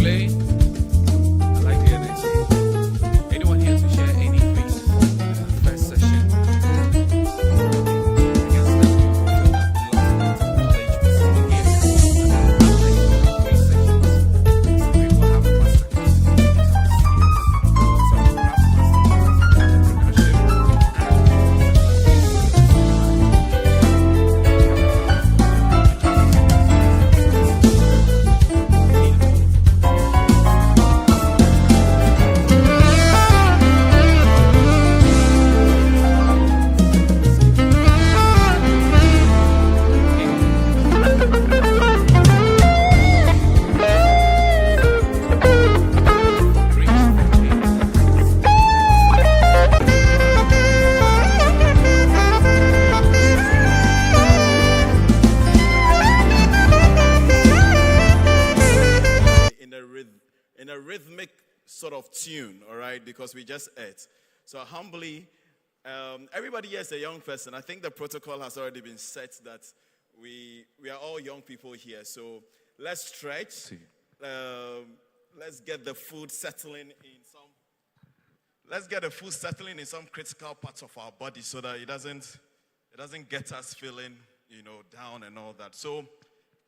play. I like to hear this. Anyone here to share anything from the first session? I guess that we will feel that a lot of knowledge was here. Like 3 sessions. We will have a masterclass in digital skills. So we have a masterclass in entrepreneurship in a rhythmic sort of tune, all right, because we just ate. So humbly, everybody here is a young person. I think the protocol has already been set that we are all young people here. So let's stretch. Let's get the food settling in some. Let's get the food settling in some critical parts of our body so that it doesn't get us feeling, down and all that. So,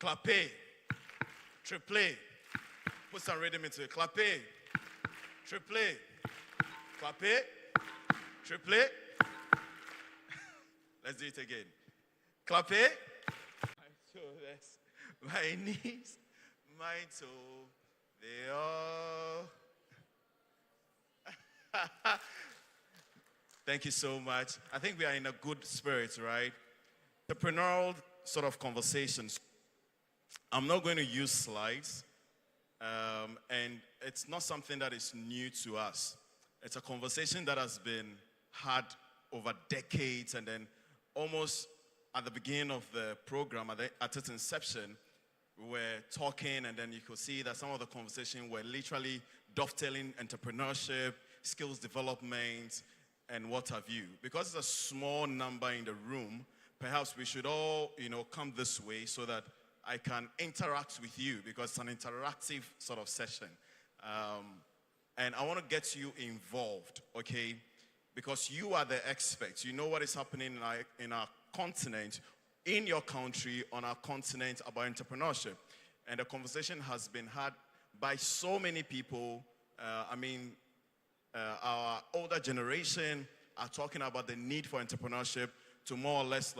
clappe, triple. Put some rhythm into it. Clappe, triple, clappe, triple. Let's do it again. Clappe, my shoulders, my knees, my toe, they all. Thank you so much. I think we are in a good spirit, right? Entrepreneurial sort of conversations. I'm not going to use slides. And it's not something that is new to us. It's a conversation that has been had over decades, and then almost at the beginning of the program, at its inception, we were talking, and then you could see that some of the conversation were literally dovetailing entrepreneurship, skills development, and what have you. Because it's a small number in the room, perhaps we should all, come this way so that I can interact with you, because it's an interactive sort of session. And I want to get you involved, okay? Because you are the experts. You know what is happening in our continent, in your country, on our continent about entrepreneurship. And the conversation has been had by so many people. Our older generation are talking about the need for entrepreneurship to more or less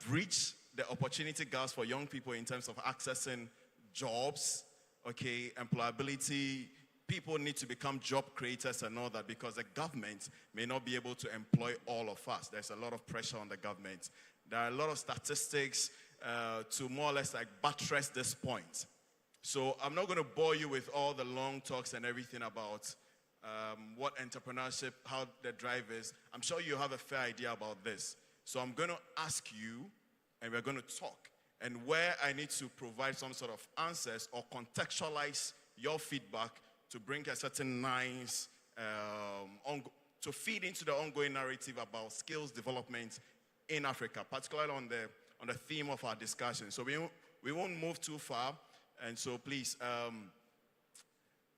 breach the opportunity gaps for young people in terms of accessing jobs, okay, employability. People need to become job creators and all that, because the government may not be able to employ all of us. There's a lot of pressure on the government. There are a lot of statistics to more or less buttress this point. So I'm not going to bore you with all the long talks and everything about what entrepreneurship, how the drive is. I'm sure you have a fair idea about this. So I'm going to ask you, and we're going to talk. And where I need to provide some sort of answers or contextualize your feedback to bring a certain nice, to feed into the ongoing narrative about skills development in Africa, particularly on the theme of our discussion. So we won't move too far. And so please,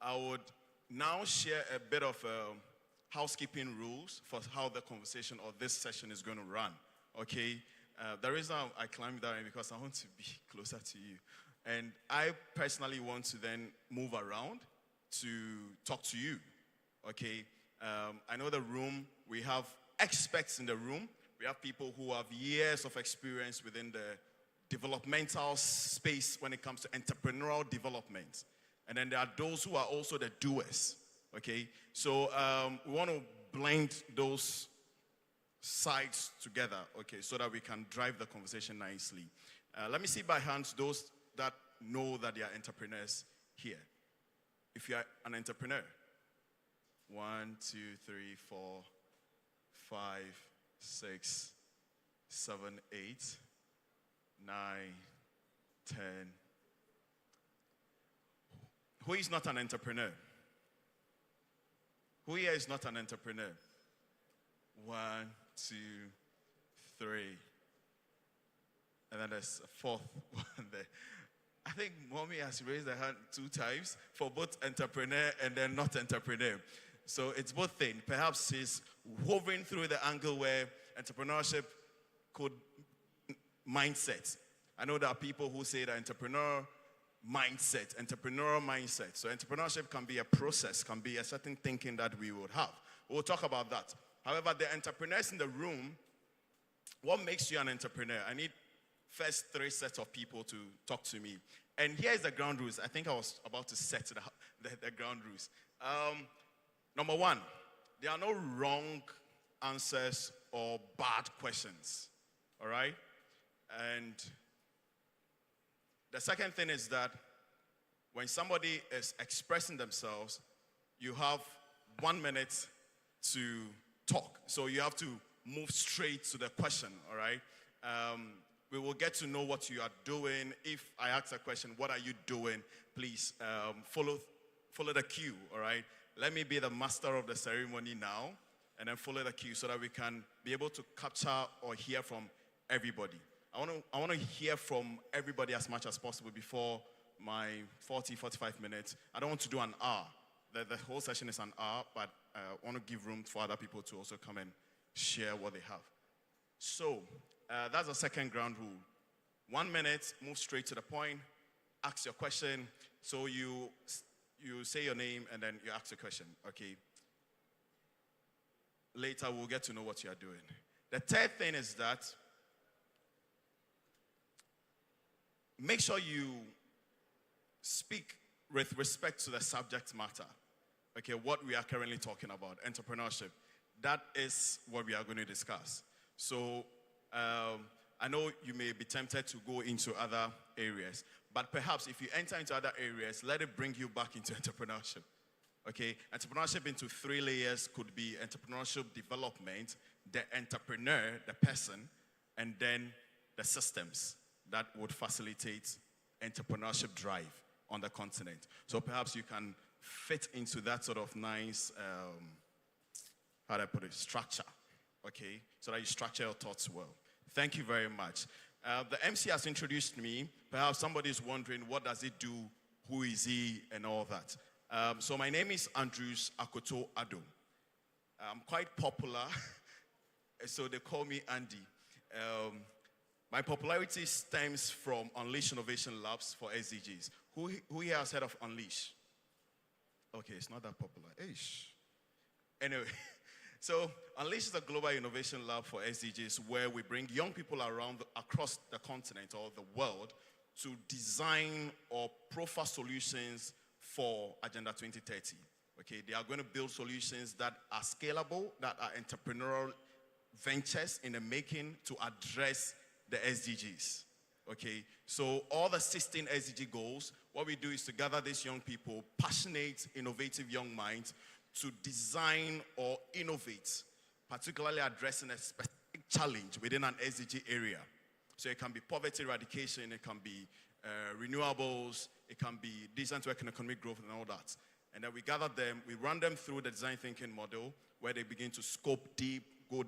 I would now share a bit of housekeeping rules for how the conversation or this session is going to run, okay? The reason I climbed that is because I want to be closer to you. And I personally want to then move around to talk to you, okay? I know the room, we have experts in the room. We have people who have years of experience within the developmental space when it comes to entrepreneurial development. And then there are those who are also the doers, okay? So we want to blend those sides together, okay, so that we can drive the conversation nicely. Let me see by hands those that know that they are entrepreneurs here. If you are an entrepreneur, 1, 2, 3, 4, 5, 6, 7, 8, 9, 10. Who is not an entrepreneur? Who here is not an entrepreneur? 1, 2, 3. And then there's a fourth one there. I think mommy has raised her hand 2 times for both entrepreneur and then not entrepreneur. So it's both things. Perhaps she's hovering through the angle where entrepreneurship could mindset. I know there are people who say that entrepreneurial mindset. So entrepreneurship can be a process, can be a certain thinking that we would have. We'll talk about that. However, the entrepreneurs in the room, what makes you an entrepreneur? I need first 3 sets of people to talk to me. And here's the ground rules. I think I was about to set the ground rules. Number 1, there are no wrong answers or bad questions. All right? And the second thing is that when somebody is expressing themselves, you have 1 minute to talk. So you have to move straight to the question, all right? We will get to know what you are doing. If I ask a question, what are you doing? Please follow the cue, all right? Let me be the master of the ceremony now, and then follow the cue so that we can be able to capture or hear from everybody. I want to hear from everybody as much as possible before my 45 minutes. I don't want to do an hour. The whole session is an hour, but I want to give room for other people to also come and share what they have. So that's the second ground rule. 1 minute, move straight to the point, ask your question. So you say your name and then you ask the question, okay? Later, we'll get to know what you are doing. The third thing is that make sure you speak with respect to the subject matter. Okay, what we are currently talking about, entrepreneurship. That is what we are going to discuss. So I know you may be tempted to go into other areas, but perhaps if you enter into other areas, let it bring you back into entrepreneurship. Okay, entrepreneurship into 3 layers could be entrepreneurship development, the entrepreneur, the person, and then the systems that would facilitate entrepreneurship drive on the continent. So perhaps you can fit into that sort of nice, how do I put it, structure, okay? So that you structure your thoughts well. Thank you very much. The MC has introduced me. Perhaps somebody is wondering, what does he do? Who is he? And all that. So my name is Andrews Akoto Addo. I'm quite popular, so they call me Andy. My popularity stems from Unleash Innovation Labs for SDGs. Who here has heard of Unleash? Okay, it's not that popular. Ish. Anyway, so Unleash is a global innovation lab for SDGs where we bring young people across the continent or the world to design or profile solutions for Agenda 2030. Okay, they are going to build solutions that are scalable, that are entrepreneurial ventures in the making to address the SDGs. Okay, so all the 16 SDG goals, what we do is to gather these young people, passionate, innovative young minds, to design or innovate, particularly addressing a specific challenge within an SDG area. So it can be poverty eradication, it can be renewables, it can be decent work and economic growth and all that. And then we gather them, we run them through the design thinking model where they begin to scope deep, go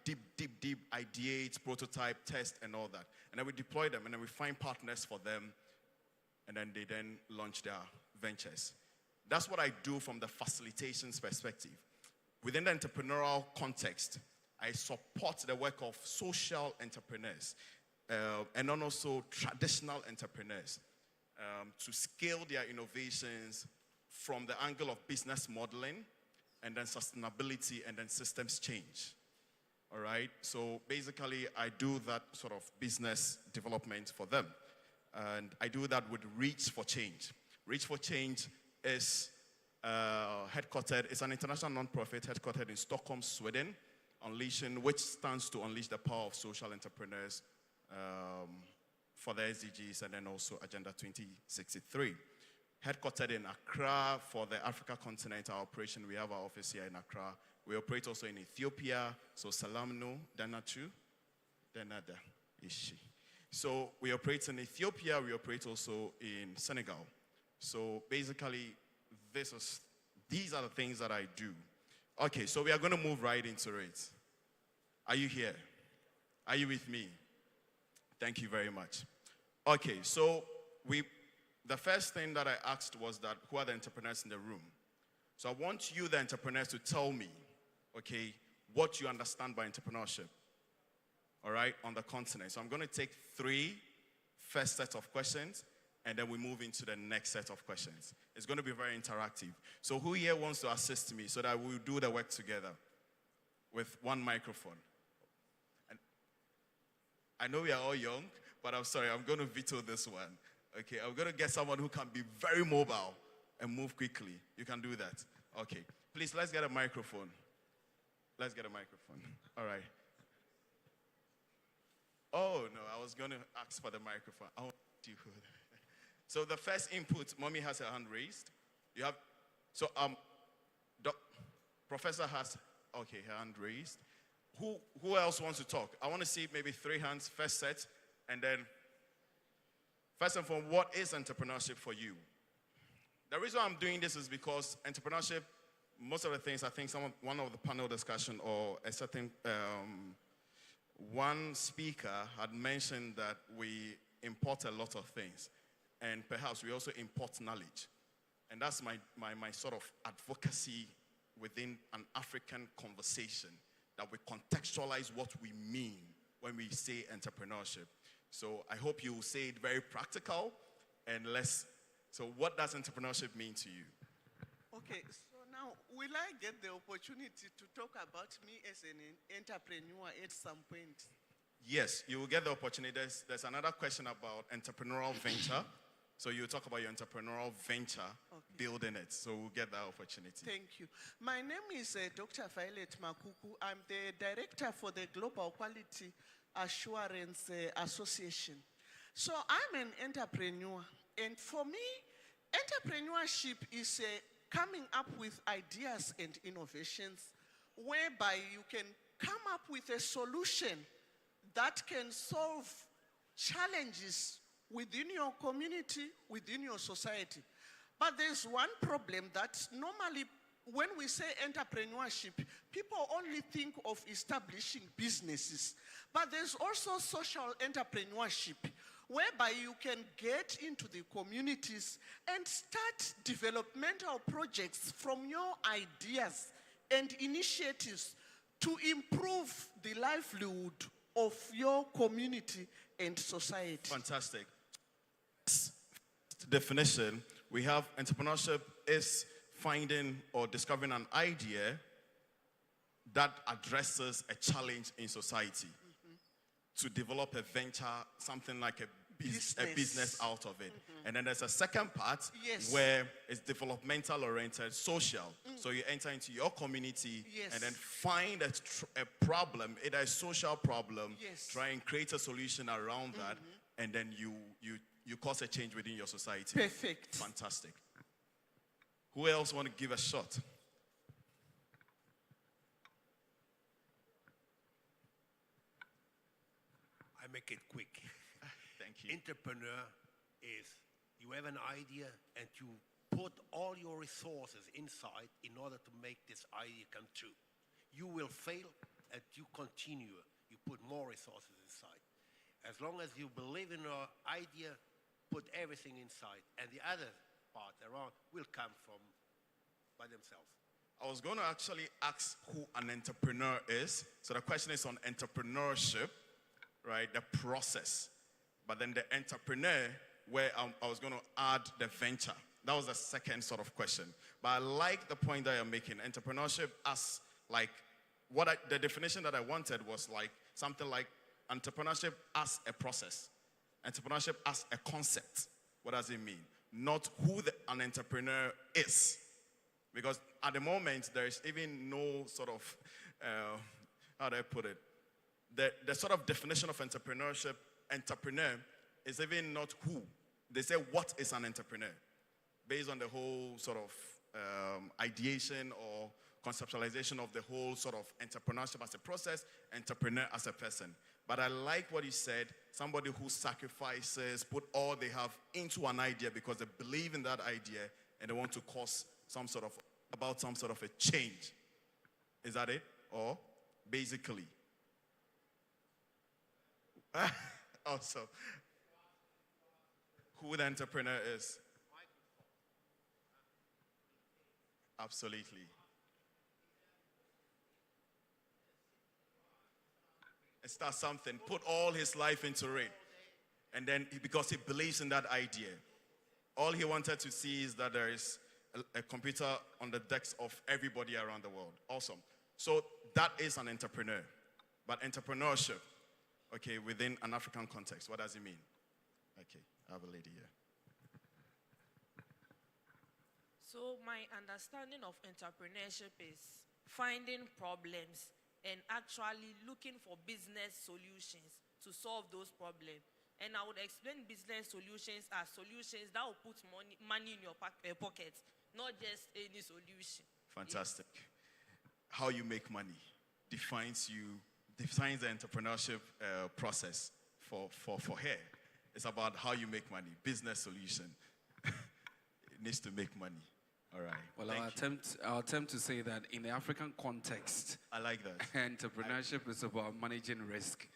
deep, ideate, prototype, test, and all that. And then we deploy them, and then we find partners for them, and then they then launch their ventures. That's what I do from the facilitation's perspective. Within the entrepreneurial context, I support the work of social entrepreneurs and also traditional entrepreneurs to scale their innovations from the angle of business modeling and then sustainability and then systems change. All right, so basically I do that sort of business development for them. And I do that with Reach for Change. Reach for Change is headquartered, it's an international nonprofit headquartered in Stockholm, Sweden, which stands to unleash the power of social entrepreneurs for the SDGs and then also Agenda 2063. Headquartered in Accra for the Africa continent, our operation, we have our office here in Accra. We operate also in Ethiopia, so Salamno, Danachu, Danada, Ishi. So we operate in Ethiopia, we operate also in Senegal. So basically, these are the things that I do. Okay, so we are going to move right into it. Are you here? Are you with me? Thank you very much. Okay, so the first thing that I asked was that who are the entrepreneurs in the room? So I want you, the entrepreneurs, to tell me, okay, what you understand by entrepreneurship, all right, on the continent. So I'm going to take 3 first sets of questions, and then we move into the next set of questions. It's going to be very interactive. So who here wants to assist me so that we'll do the work together with one microphone? And I know we are all young, but I'm sorry, I'm going to veto this one. Okay, I'm going to get someone who can be very mobile and move quickly. You can do that. Okay, please, let's get a microphone. Let's get a microphone. All right. Oh, no, I was going to ask for the microphone. Oh, you. So the first input, Mommy has her hand raised. You have, so Professor has, okay, her hand raised. Who else wants to talk? I want to see maybe 3 hands, first set, and then, first and foremost, what is entrepreneurship for you? The reason I'm doing this is because entrepreneurship, most of the things, I think one of the panel discussion or a certain, one speaker had mentioned that we import a lot of things. And perhaps we also import knowledge. And that's my sort of advocacy within an African conversation, that we contextualize what we mean when we say entrepreneurship. So I hope you will say it very practical and less. So what does entrepreneurship mean to you? Okay, so now will I get the opportunity to talk about me as an entrepreneur at some point? Yes, you will get the opportunity. There's another question about entrepreneurial venture. So you talk about your entrepreneurial venture, okay, building it. So we'll get that opportunity. Thank you. My name is Dr. Violet Makuku. I'm the director for the Global Quality Assurance Association. So I'm an entrepreneur. And for me, entrepreneurship is coming up with ideas and innovations whereby you can come up with a solution that can solve challenges within your community, within your society. But there's one problem that normally when we say entrepreneurship, people only think of establishing businesses. But there's also social entrepreneurship, whereby you can get into the communities and start developmental projects from your ideas and initiatives to improve the livelihood of your community and society. Fantastic. Definition, we have entrepreneurship is finding or discovering an idea that addresses a challenge in society, to develop a venture, something like a business out of it. And then there's a second part, yes, where it's developmental oriented, social. So you enter into your community, yes, and then find a problem, either a social problem, yes, try and create a solution around that, and then you cause a change within your society. Perfect. Fantastic. Who else want to give a shot? I make it quick. Thank you. Entrepreneur is you have an idea and you put all your resources inside in order to make this idea come true. You will fail and you continue. You put more resources inside. As long as you believe in your idea, put everything inside, and the other part around will come from by themselves. I was going to actually ask who an entrepreneur is. So the question is on entrepreneurship, right? The process. But then the entrepreneur, where I was going to add the venture. That was the second sort of question. But I like the point that you're making. Entrepreneurship as like, the definition that I wanted was like something like entrepreneurship as a process. Entrepreneurship as a concept. What does it mean? Not who an entrepreneur is. Because at the moment, there is even no sort of, how do I put it? The sort of definition of entrepreneurship, entrepreneur, is even not who. They say, what is an entrepreneur? Based on the whole sort of ideation or conceptualization of the whole sort of entrepreneurship as a process, entrepreneur as a person. But I like what he said, somebody who sacrifices, put all they have into an idea because they believe in that idea and they want to cause some sort of a change. Is that it? Or basically? Awesome. who the entrepreneur is? Absolutely. And start something, put all his life into it. And then, because he believes in that idea, all he wanted to see is that there is a computer on the decks of everybody around the world. Awesome. So that is an entrepreneur. But entrepreneurship, okay, within an African context, what does it mean? Okay, I have a lady here. So my understanding of entrepreneurship is finding problems and actually looking for business solutions to solve those problems. And I would explain business solutions as solutions that will put money in your pocket, not just any solution. Fantastic. How you make money defines the entrepreneurship process for her. It's about how you make money. Business solution. It needs to make money. All right. Well, Thank I'll attempt to say that in the African context, I like that. entrepreneurship is about managing risk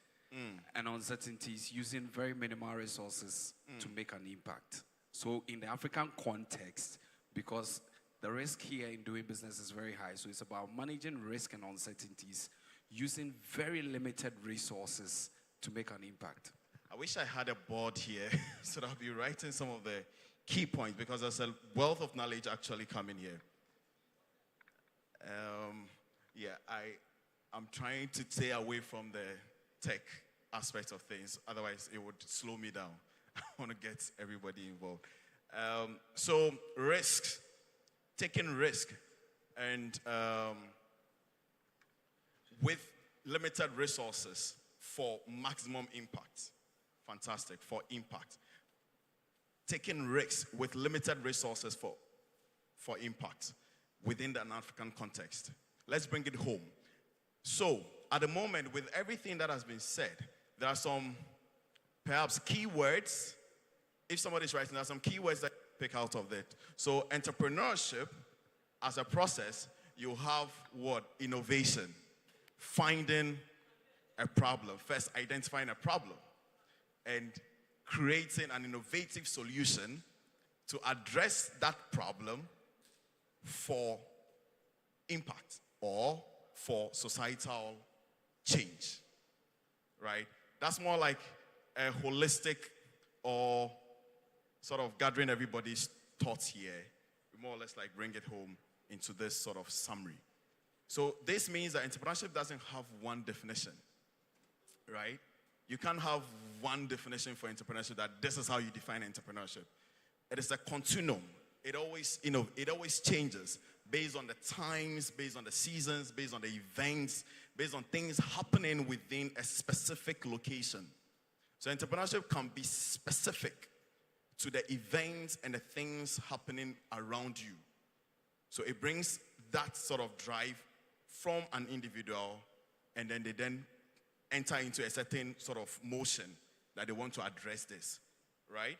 and uncertainties using very minimal resources to make an impact. So in the African context, because the risk here in doing business is very high, so it's about managing risk and uncertainties using very limited resources to make an impact. I wish I had a board here so that I'll be writing some of the key points, because there's a wealth of knowledge actually coming here. I'm trying to stay away from the tech aspect of things. Otherwise, it would slow me down. I want to get everybody involved. So risks, taking risk, and with limited resources for maximum impact. Fantastic, for impact. Taking risks with limited resources for impact within an African context. Let's bring it home. So, at the moment, with everything that has been said, there are some perhaps keywords. If somebody's writing, there are some keywords that you pick out of it. So, entrepreneurship, as a process, you have what? Innovation. Finding a problem. First, identifying a problem. And creating an innovative solution to address that problem for impact or for societal change, right? That's more like a holistic or sort of gathering everybody's thoughts here. We more or less like bring it home into this sort of summary. So this means that entrepreneurship doesn't have one definition, right? You can't have one definition for entrepreneurship that this is how you define entrepreneurship. It is a continuum. It always changes based on the times, based on the seasons, based on the events, based on things happening within a specific location. So entrepreneurship can be specific to the events and the things happening around you. So it brings that sort of drive from an individual, and then they enter into a certain sort of motion that they want to address this, right?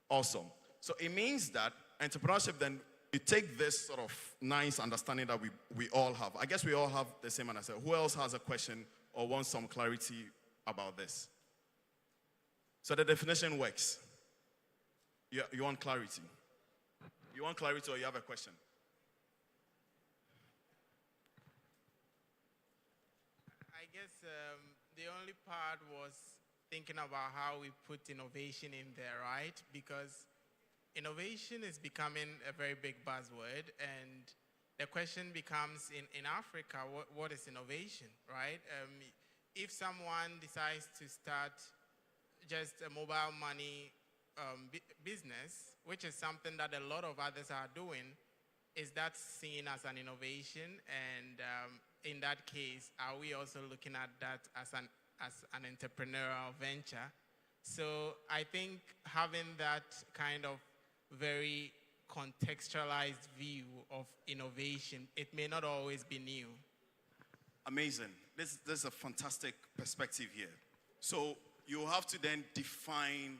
Awesome. So it means that entrepreneurship, then you take this sort of nice understanding that we all have. I guess we all have the same understanding. Who else has a question or wants some clarity about this? So the definition works. You want clarity? You want clarity or you have a question? I guess the only part was thinking about how we put innovation in there, right? Because innovation is becoming a very big buzzword, and the question becomes, in Africa, what is innovation, right? If someone decides to start just a mobile money business, which is something that a lot of others are doing, is that seen as an innovation? And in that case, are we also looking at that as an entrepreneurial venture? So I think having that kind of very contextualized view of innovation, it may not always be new. Amazing. This is a fantastic perspective here. So you have to then define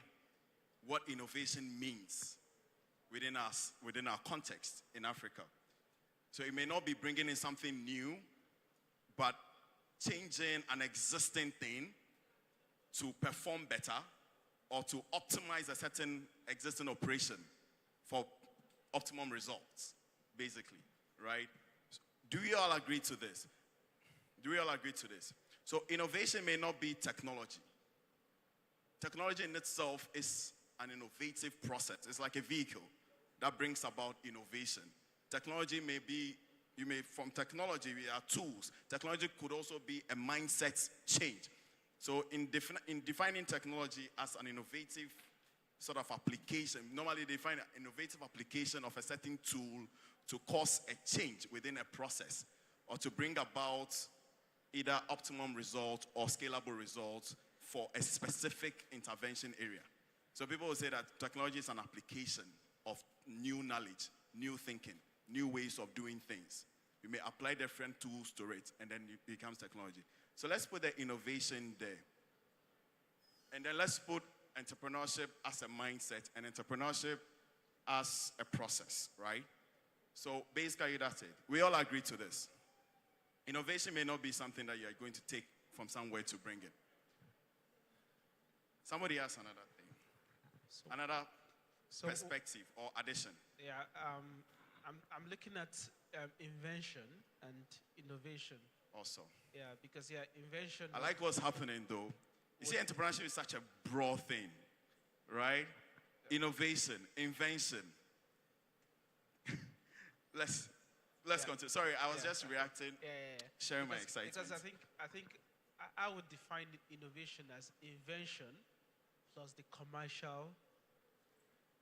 what innovation means within us, within our context in Africa. So it may not be bringing in something new, but changing an existing thing to perform better or to optimize a certain existing operation for optimum results, basically, right? Do you all agree to this? Do we all agree to this? So innovation may not be technology. Technology in itself is an innovative process. It's like a vehicle that brings about innovation. Technology may be, from technology, we are tools. Technology could also be a mindset change. So in defining technology as an innovative sort of application, normally they define an innovative application of a certain tool to cause a change within a process or to bring about either optimum results or scalable results for a specific intervention area. So people will say that technology is an application of new knowledge, new thinking, new ways of doing things. You may apply different tools to it, and then it becomes technology. So let's put the innovation there. And then let's put entrepreneurship as a mindset and entrepreneurship as a process, right? So basically that's it. We all agree to this. Innovation may not be something that you're going to take from somewhere to bring it. Somebody has another thing. Another perspective or addition. Yeah, I'm looking at invention and innovation. Also. Yeah, because invention. I like what's happening though. You see, entrepreneurship is such a broad thing, right? Innovation, invention. Let's continue. Sorry, I was just reacting, sharing my excitement. Because I think I would define innovation as invention plus the commercial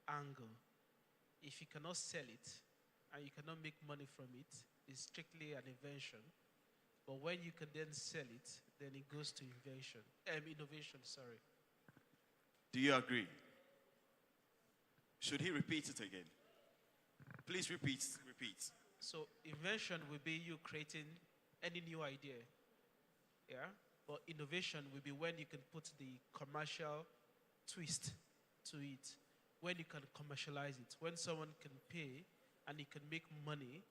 angle. If you cannot sell it and you cannot make money from it, it's strictly an invention. But when you can then sell it, then it goes to innovation, sorry. Do you agree? Should he repeat it again? Please repeat. So invention will be you creating any new idea. Yeah? But innovation will be when you can put the commercial twist to it. When you can commercialize it. When someone can pay and you can make money,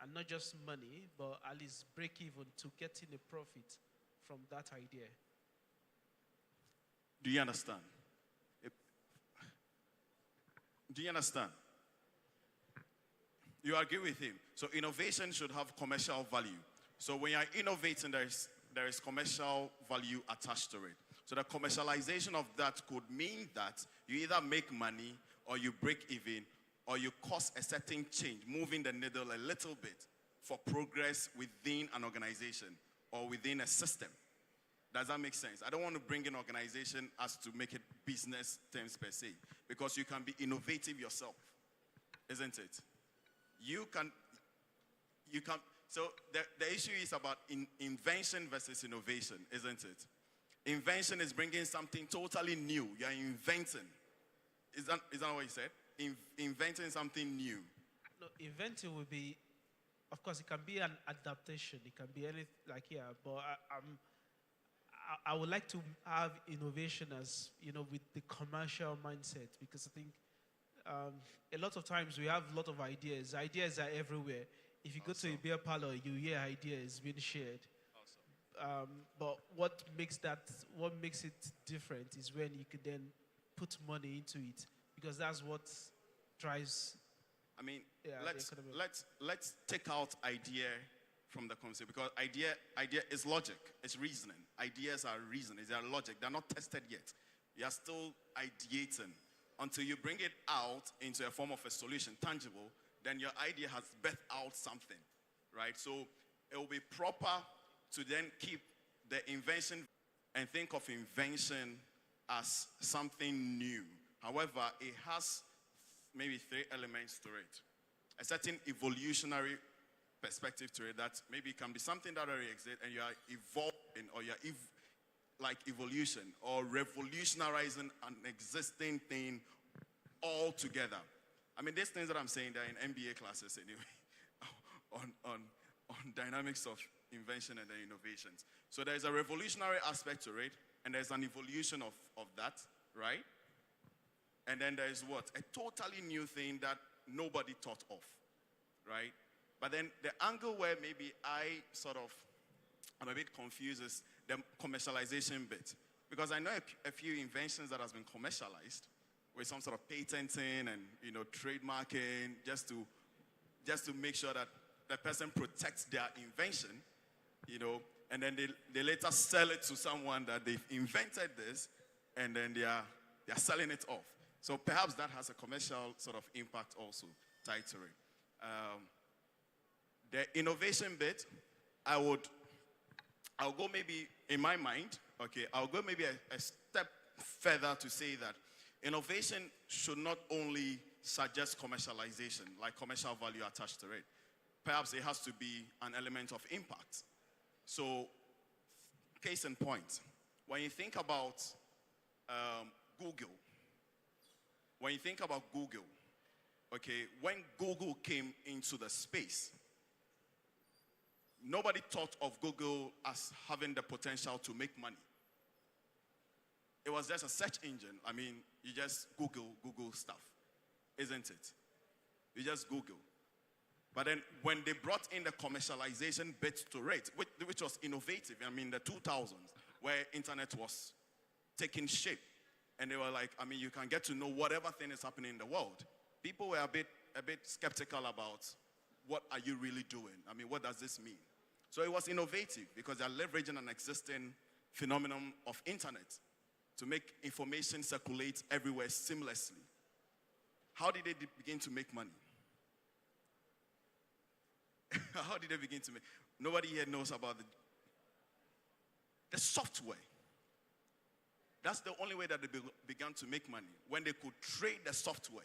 and not just money, but at least break even to getting a profit from that idea. Do you understand? Do you understand? You agree with him? So innovation should have commercial value. So when you're innovating, there is commercial value attached to it. So the commercialization of that could mean that you either make money or you break even or you cause a certain change, moving the needle a little bit for progress within an organization or within a system. Does that make sense? I don't want to bring in organization as to make it business terms per se, because you can be innovative yourself, isn't it? You can, so the issue is about invention versus innovation, isn't it? Invention is bringing something totally new. You're inventing. Is that what you said? Inventing something new. No, inventing will be, of course, it can be an adaptation. It can be anything but I would like to have innovation as, with the commercial mindset, because I think a lot of times we have a lot of ideas. Ideas are everywhere. If you go to a beer parlor, you hear ideas being shared. But what makes it different is when you can then put money into it, because that's what drives. I mean, let's take out idea from the concept, because idea is logic, it's reasoning. Ideas are reasoning, they are logic. They're not tested yet. You are still ideating until you bring it out into a form of a solution, tangible. Then your idea has birthed out something, right? So it will be proper to then keep the invention and think of invention as something new. However, it has maybe 3 elements to it. A certain evolutionary perspective to it, that maybe it can be something that already exists and you are evolving, or you're like evolution, or revolutionizing an existing thing altogether. I mean, these things that I'm saying, they're in MBA classes anyway, on dynamics of invention and the innovations. So there's a revolutionary aspect to it, and there's an evolution of that, right? And then there's what? A totally new thing that nobody thought of, right? But then the angle where maybe I'm a bit confused is the commercialization bit. Because I know a few inventions that has been commercialized with some sort of patenting and, trademarking just to make sure that the person protects their invention, and then they later sell it to someone that they've invented this, and then they're selling it off. So perhaps that has a commercial sort of impact also tied to it. The innovation bit, I'll go maybe in my mind, I'll go maybe a step further to say that innovation should not only suggest commercialization, like commercial value attached to it. Perhaps it has to be an element of impact. So, case in point, when you think about Google, when Google came into the space, nobody thought of Google as having the potential to make money. It was just a search engine. I mean, you just Google stuff, isn't it? You just Google. But then when they brought in the commercialization bit to it, which was innovative, I mean, the 2000s, where internet was taking shape, and they were like, I mean, you can get to know whatever thing is happening in the world. People were a bit skeptical about what are you really doing? I mean, what does this mean? So it was innovative because they're leveraging an existing phenomenon of internet to make information circulate everywhere seamlessly. How did they begin to make money? How did they begin to make? Nobody here knows about the software. That's the only way that they began to make money. When they could trade the software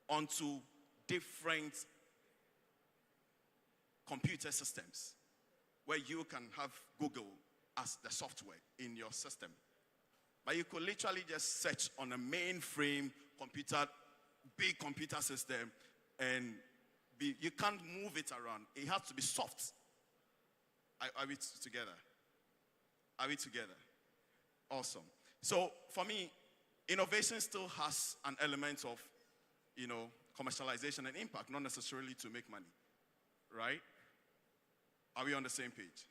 onto different computer systems, where you can have Google as the software in your system. But you could literally just search on a mainframe computer, big computer system, and you can't move it around. It has to be soft. Are we together? Are we together? Awesome. So for me, innovation still has an element of, commercialization and impact, not necessarily to make money, right? Are we on the same page?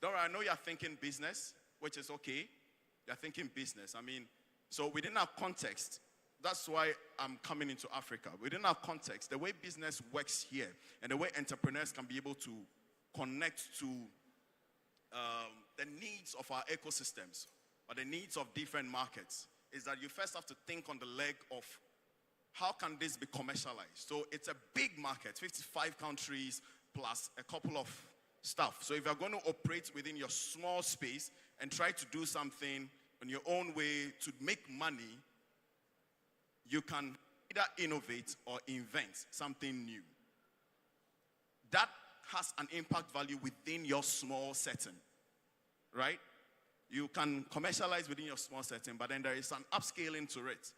Dora, I know you're thinking business, which is okay. You're thinking business. I mean, so within our context, that's why I'm coming into Africa. Within our context, the way business works here and the way entrepreneurs can be able to connect to the needs of our ecosystems or the needs of different markets is that you first have to think on the leg of how can this be commercialized. So it's a big market, 55 countries plus a couple of stuff. So if you're going to operate within your small space and try to do something on your own way to make money, you can either innovate or invent something new. That has an impact value within your small setting, right? You can commercialize within your small setting, but then there is an upscaling to it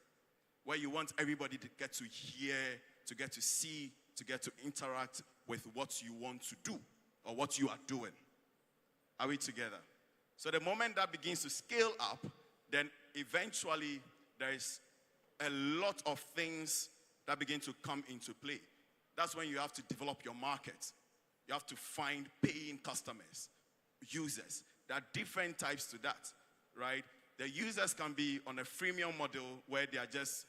where you want everybody to get to hear, to get to see, to get to interact with what you want to do or what you are doing. Are we together? So the moment that begins to scale up, then eventually there is a lot of things that begin to come into play. That's when you have to develop your market. You have to find paying customers, users. There are different types to that, right? The users can be on a freemium model where they are just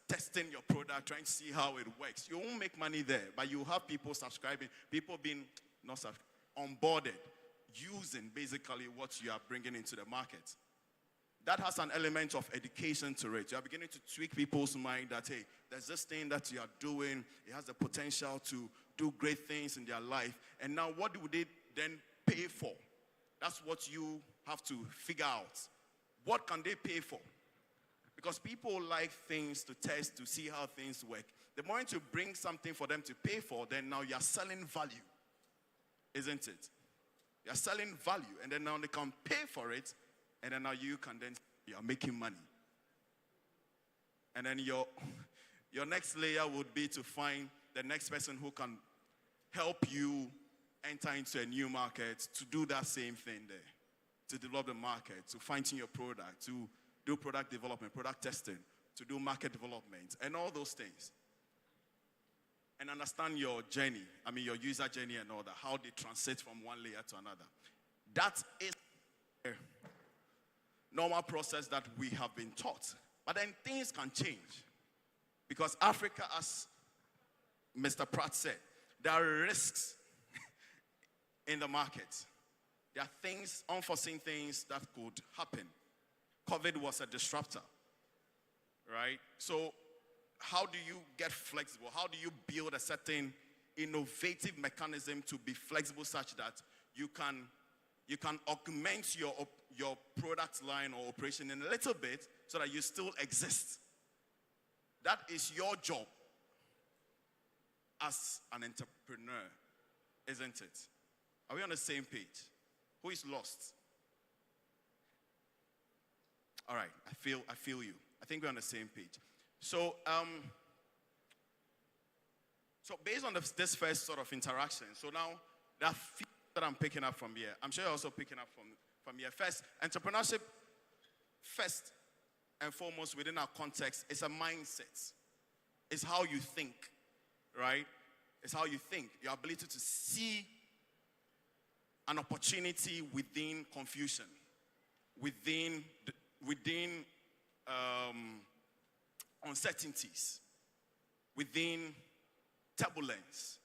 testing your product, trying to see how it works. You won't make money there, but you have people subscribing, people being onboarded, using basically what you are bringing into the market. That has an element of education to it. You are beginning to tweak people's mind that, hey, there's this thing that you are doing. It has the potential to do great things in their life. And now what do they then pay for? That's what you have to figure out. What can they pay for? Because people like things to test, to see how things work. The moment you bring something for them to pay for, then now you're selling value. Isn't it? You're selling value. And then now they can pay for it. And then now you're making money. And then your next layer would be to find the next person who can help you enter into a new market, to do that same thing there, to develop the market, to fine-tune your product, to do product development, product testing, to do market development, and all those things. And understand your journey, your user journey and all that, how they transit from one layer to another. That is normal process that we have been taught. But then things can change. Because Africa, as Mr. Pratt said, there are risks in the market. There are things, unforeseen things that could happen. COVID was a disruptor, right? So how do you get flexible? How do you build a certain innovative mechanism to be flexible such that you can augment your product line or operation in a little bit so that you still exist? That is your job as an entrepreneur, isn't it? Are we on the same page? Who is lost? All right, I feel you. I think we're on the same page. So, so based on this first sort of interaction, so now there are few that I'm picking up from here. I'm sure you're also picking up from here. First, entrepreneurship, first and foremost within our context, is a mindset. It's how you think, right? It's how you think. Your ability to see an opportunity within confusion, within uncertainties, within turbulence.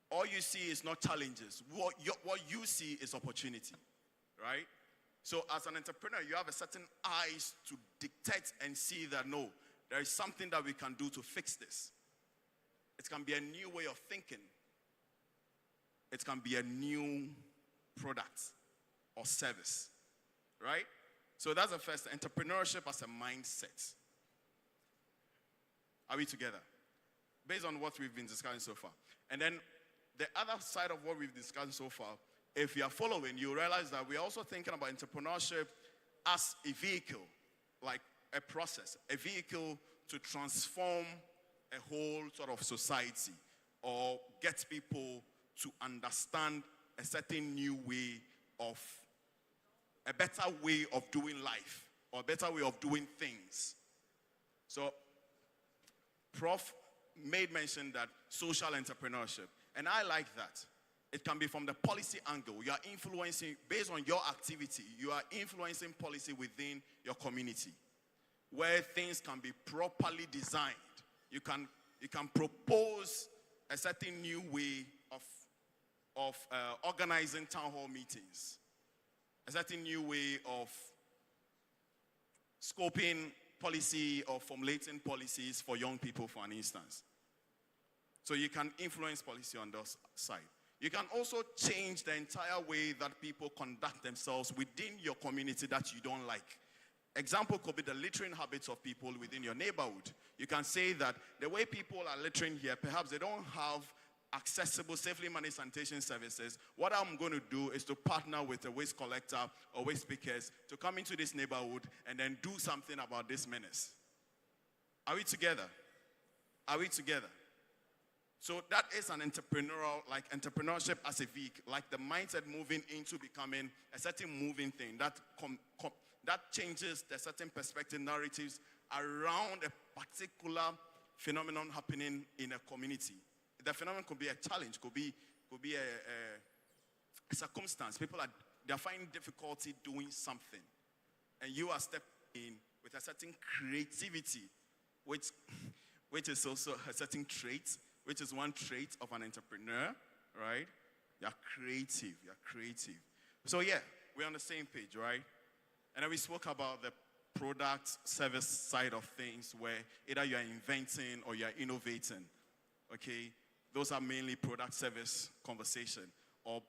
All you see is not challenges. What you see is opportunity, right? So as an entrepreneur, you have a certain eyes to dictate and see that, no, there is something that we can do to fix this. It can be a new way of thinking. It can be a new product or service, right? So that's the first, entrepreneurship as a mindset. Are we together? Based on what we've been discussing so far. And then the other side of what we've discussed so far, if you are following, you realize that we're also thinking about entrepreneurship as a vehicle, like a process, a vehicle to transform a whole sort of society or get people to understand a certain new way of, a better way of doing life or a better way of doing things. So, Prof made mention that social entrepreneurship, and I like that. It can be from the policy angle. You are influencing, based on your activity, you are influencing policy within your community, where things can be properly designed. You can propose a certain new way of organizing town hall meetings, a certain new way of scoping policy or formulating policies for young people, for an instance. So you can influence policy on that side. You can also change the entire way that people conduct themselves within your community that you don't like. Example could be the littering habits of people within your neighborhood. You can say that the way people are littering here, perhaps they don't have accessible, safely managed sanitation services. What I'm going to do is to partner with a waste collector or waste pickers to come into this neighborhood and then do something about this menace. Are we together? Are we together? So that is an entrepreneurial, like entrepreneurship as a vehicle, like the mindset moving into becoming a certain moving thing that changes the certain perspective narratives around a particular phenomenon happening in a community. The phenomenon could be a challenge, could be a circumstance. They're finding difficulty doing something, and you are stepping in with a certain creativity, which is also a certain trait, which is one trait of an entrepreneur, right? You're creative. So yeah, we're on the same page, right? And then we spoke about the product service side of things, where either you're inventing or you're innovating, okay? Those are mainly product service conversation, or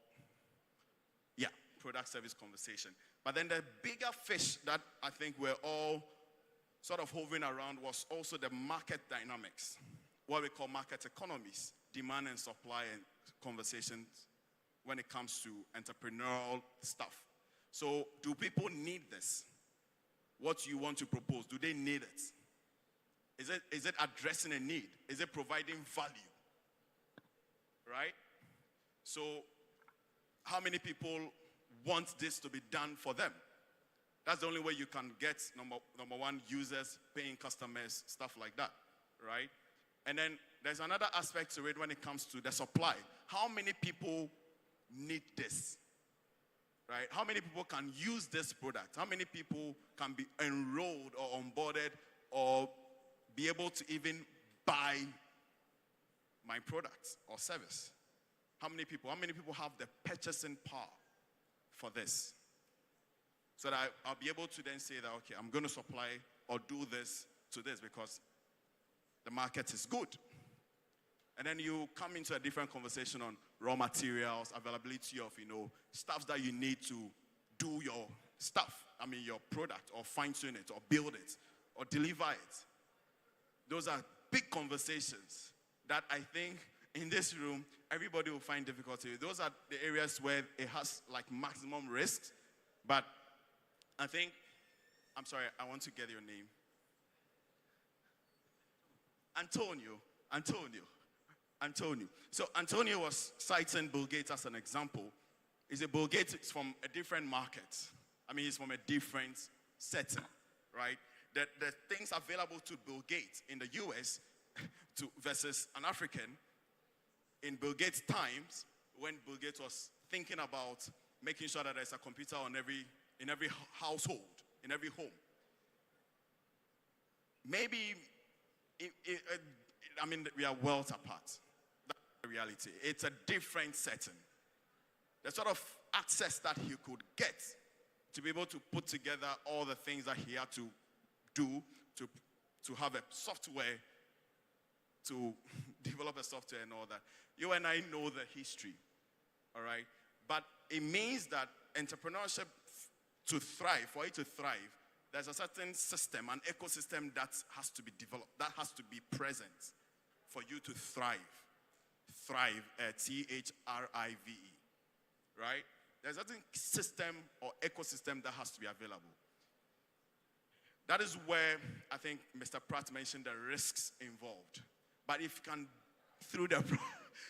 yeah, product service conversation. But then the bigger fish that I think we're all sort of hovering around was also the market dynamics, what we call market economies, demand and supply and conversations when it comes to entrepreneurial stuff. So do people need this? What you want to propose, do they need it? Is it addressing a need? Is it providing value? Right? So how many people want this to be done for them? That's the only way you can get, number one, users, paying customers, stuff like that, right? And then there's another aspect to it when it comes to the supply. How many people need this? right? How many people can use this product? How many people can be enrolled or onboarded or be able to even buy my product or service? How many people? How many people have the purchasing power for this? So that I'll be able to then say that, okay, I'm going to supply or do this to this because the market is good. And then you come into a different conversation on raw materials, availability of, stuff that you need to do your stuff. I mean, your product, or fine-tune it, or build it, or deliver it. Those are big conversations that I think in this room, everybody will find difficulty. Those are the areas where it has like maximum risks. But I think, I'm sorry, I want to get your name. Antonio. So Antonio was citing Bill Gates as an example. Bill Gates is from a different market. I mean, he's from a different setting, right? The things available to Bill Gates in the US versus an African in Bill Gates' times, when Bill Gates was thinking about making sure that there's a computer in every household, in every home. Maybe, we are worlds apart. That's the reality. It's a different setting. The sort of access that he could get to be able to put together all the things that he had to do to have a software, to develop a software and all that. You and I know the history, all right? But it means that entrepreneurship to thrive, for it to thrive, there's a certain system, an ecosystem that has to be developed, that has to be present for you to thrive. Thrive, Thrive, right? There's a certain system or ecosystem that has to be available. That is where I think Mr. Pratt mentioned the risks involved. But if you can,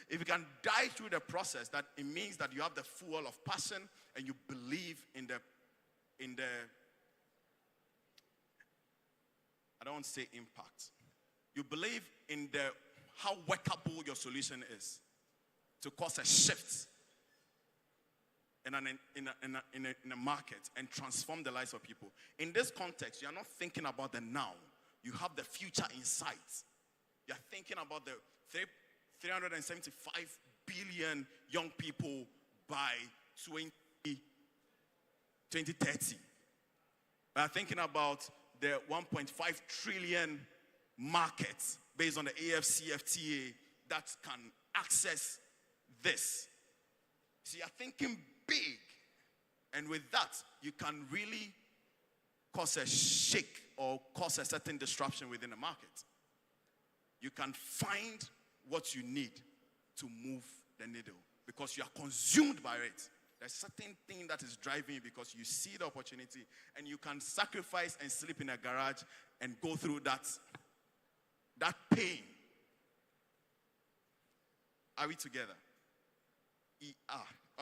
if you can die through the process, that it means that you have the fuel of passion and you believe in the I don't want to say impact. You believe in how workable your solution is to cause a shift in a market and transform the lives of people. In this context, you are not thinking about the now. You have the future in sight. You are thinking about the 375 billion young people by 2030. We are thinking about the 1.5 trillion market based on the AFCFTA that can access this. So you are thinking big. And with that, you can really cause a shake or cause a certain disruption within the market. You can find what you need to move the needle because you are consumed by it. There's a certain thing that is driving you because you see the opportunity and you can sacrifice and sleep in a garage and go through that pain. Are we together?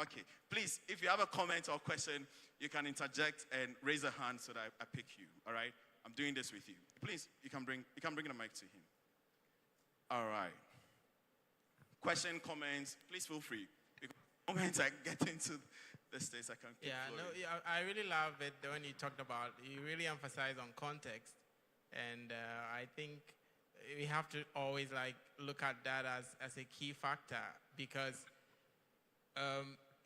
Okay. Please, if you have a comment or question, you can interject and raise a hand so that I pick you. All right? I'm doing this with you. Please, you can bring the mic to him. All right. Question, comments, please feel free. Because the moment I get into the stage, I can pick I really love it when you talked about, you really emphasize on context. And I think we have to always look at that as a key factor because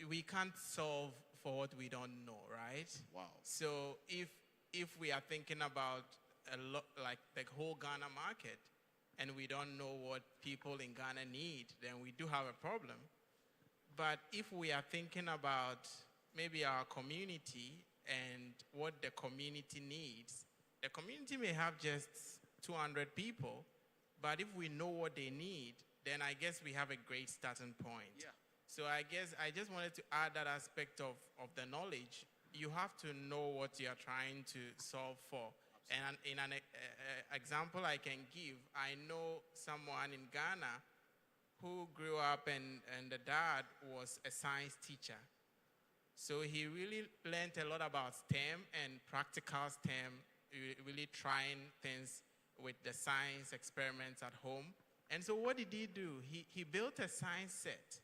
we can't solve for what we don't know, right? Wow. So if we are thinking about the whole Ghana market and we don't know what people in Ghana need, then we do have a problem. But if we are thinking about maybe our community and what the community needs, the community may have just 200 people, but if we know what they need, then I guess we have a great starting point. Yeah. So I guess I just wanted to add that aspect of the knowledge. You have to know what you are trying to solve for. And in an example I can give, I know someone in Ghana who grew up and the dad was a science teacher. So he really learned a lot about STEM and practical STEM, really trying things with the science experiments at home. And so what did he do? He built a science set.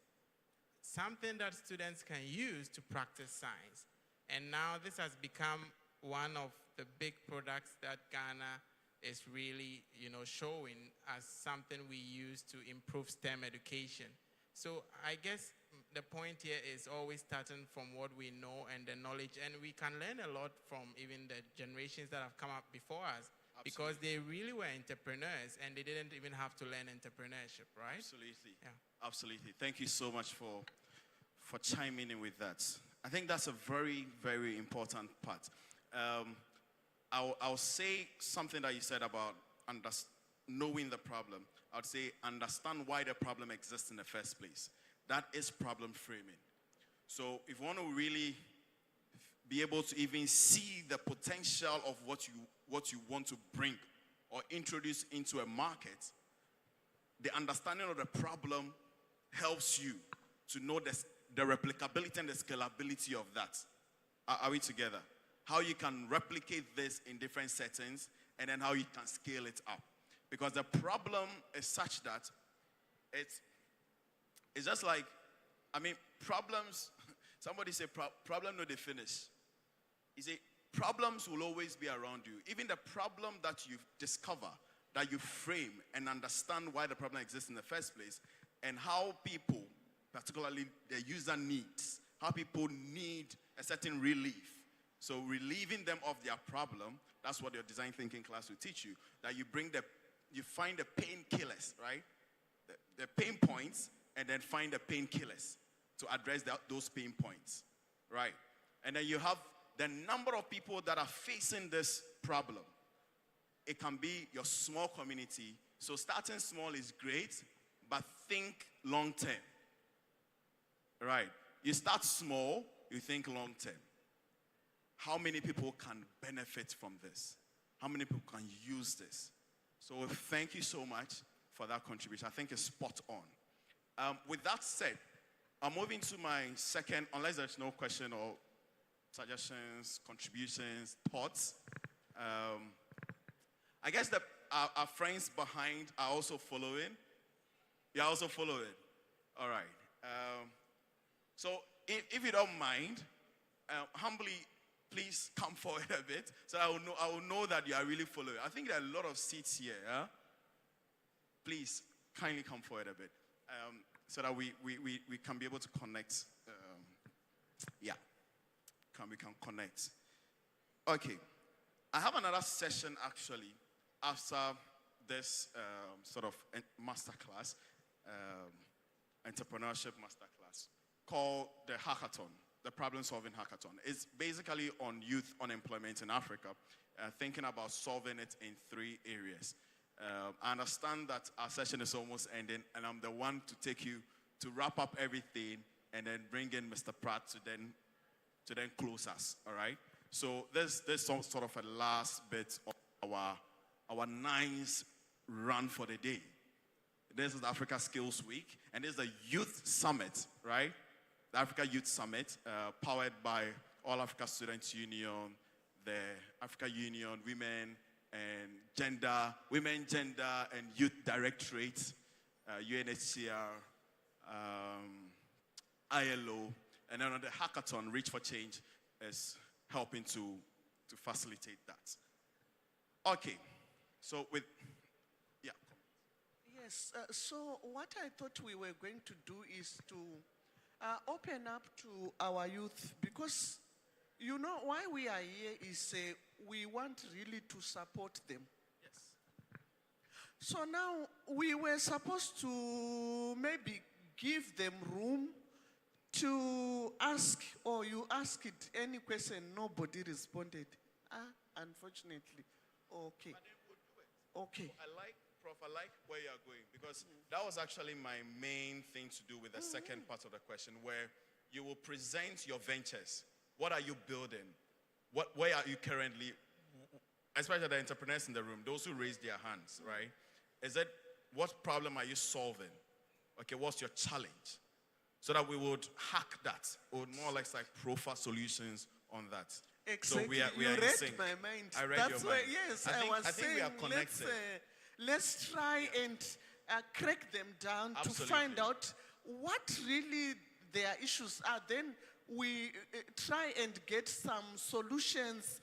something that students can use to practice science. And now this has become one of the big products that Ghana is really, showing as something we use to improve STEM education. So I guess the point here is always starting from what we know and the knowledge, and we can learn a lot from even the generations that have come up before us. Absolutely. Because they really were entrepreneurs and they didn't even have to learn entrepreneurship, right? Absolutely. Yeah. Absolutely. Thank you so much for chiming in with that. I think that's a very, very important part. I'll say something that you said about knowing the problem. I'd say understand why the problem exists in the first place. That is problem framing. So if you want to really be able to even see the potential of what you want to bring or introduce into a market, the understanding of the problem helps you to know the replicability and the scalability of that. Are we together? How you can replicate this in different settings and then how you can scale it up. Because the problem is such that it's just like, problems, somebody say problem no they finish. You see, problems will always be around you. Even the problem that you discover, that you frame and understand why the problem exists in the first place, and how people, particularly the user needs, how people need a certain relief. So relieving them of their problem, that's what your design thinking class will teach you. That you find the painkillers, right? The pain points, and then find the painkillers to address those pain points, right? And then you have the number of people that are facing this problem. It can be your small community. So starting small is great, but think long term, right? You start small, you think long term. How many people can benefit from this? How many people can use this? So thank you so much for that contribution. I think it's spot on. With that said, I'm moving to my second, unless there's no question or suggestions, contributions, thoughts. I guess that our friends behind are also following. You're also following. All right. So if you don't mind, humbly, please come forward a bit so I will know that you are really following. I think there are a lot of seats here. Huh? Please kindly come forward a bit so that we can be able to connect. We can connect. Okay. I have another session actually after this sort of masterclass, entrepreneurship masterclass, called the Hackathon. The problem-solving hackathon. It's basically on youth unemployment in Africa, thinking about solving it in 3 areas. I understand that our session is almost ending, and I'm the one to take you to wrap up everything and then bring in Mr. Pratt to then close us, all right? So there's sort of a last bit of our nice run for the day. This is the Africa Skills Week, and this is the Youth Summit, right? The Africa Youth Summit, powered by All Africa Students Union, the Africa Union Women, Gender and Youth Directorate, UNHCR, ILO, and then on the hackathon, Reach for Change is helping to facilitate that. Okay, so Yes, so what I thought we were going to do is to open up to our youth, because why we are here is we want really to support them. Yes. So now we were supposed to maybe give them room to ask, or you asked any question, nobody responded. Unfortunately. Okay. But then we'll do it. Okay. Prof, I like where you're going, because that was actually my main thing to do with the second part of the question, where you will present your ventures. What are you building? Where are you currently, especially the entrepreneurs in the room, those who raise their hands, right? What problem are you solving? Okay, what's your challenge? So that we would hack that, or more or less like profile solutions on that. Exactly. So we are you in read sync. my mind. I read That's your why, mind. yes, I think we are connected. Let's try and crack them down Absolutely. to find out what really their issues are, then we try and get some solutions.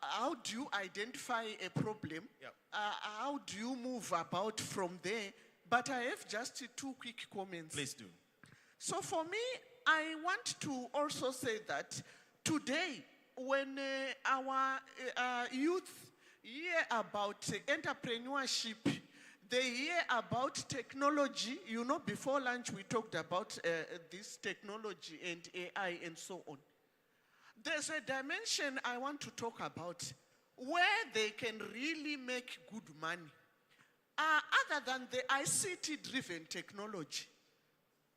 How do you identify a problem? Yep. How do you move about from there? But I have just two quick comments. Please do. So for me, I want to also say that today, when our youth hear about entrepreneurship, they hear about technology. You know, before lunch we talked about this technology and AI and so on. There's a dimension I want to talk about where they can really make good money. Other than the ICT-driven technology,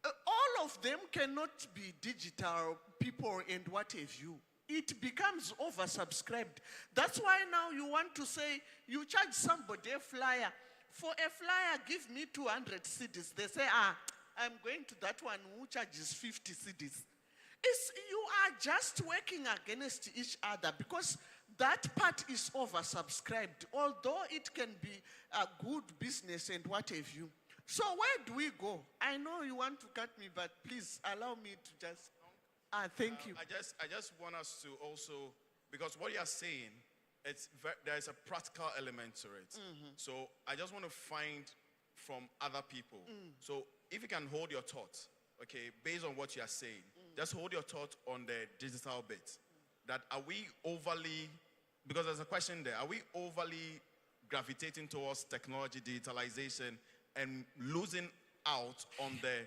all of them cannot be digital people and what have you. It becomes oversubscribed. That's why now you want to say, you charge somebody a flyer. For a flyer, give me 200 CDs. They say, I'm going to that one who charges 50 CDs. You are just working against each other because that part is oversubscribed, although it can be a good business and what have you. So where do we go? I know you want to cut me, but please allow me to just... thank you. I just want us to also, because what you're saying, there's a practical element to it. So I just want to find from other people. So if you can hold your thought, okay, based on what you're saying, just hold your thought on the digital bit. That are we overly, because there's a question there, are we overly gravitating towards technology, digitalization, and losing out on the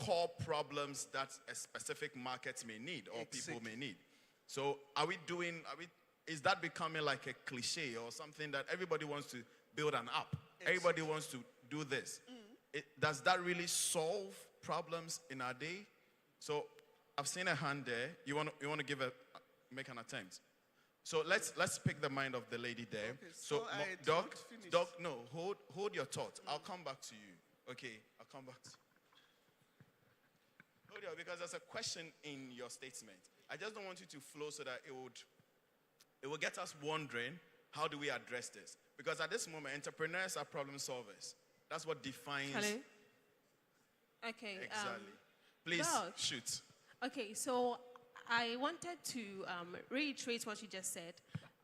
core problems that a specific market may need or people may need? So is that becoming like a cliche or something that everybody wants to build an app? Everybody wants to do this. Does that really solve problems in our day? So I've seen a hand there. You want to make an attempt? So let's pick the mind of the lady there. Okay, so Doc, no, hold your thought. I'll come back to you. Okay, I'll come back to you. Hold on, because there's a question in your statement. I just don't want you to flow so that it will get us wondering, how do we address this? Because at this moment, entrepreneurs are problem solvers. That's what defines... Hello? Okay. Exactly. Please, Doc. shoot. Okay, so I wanted to reiterate what you just said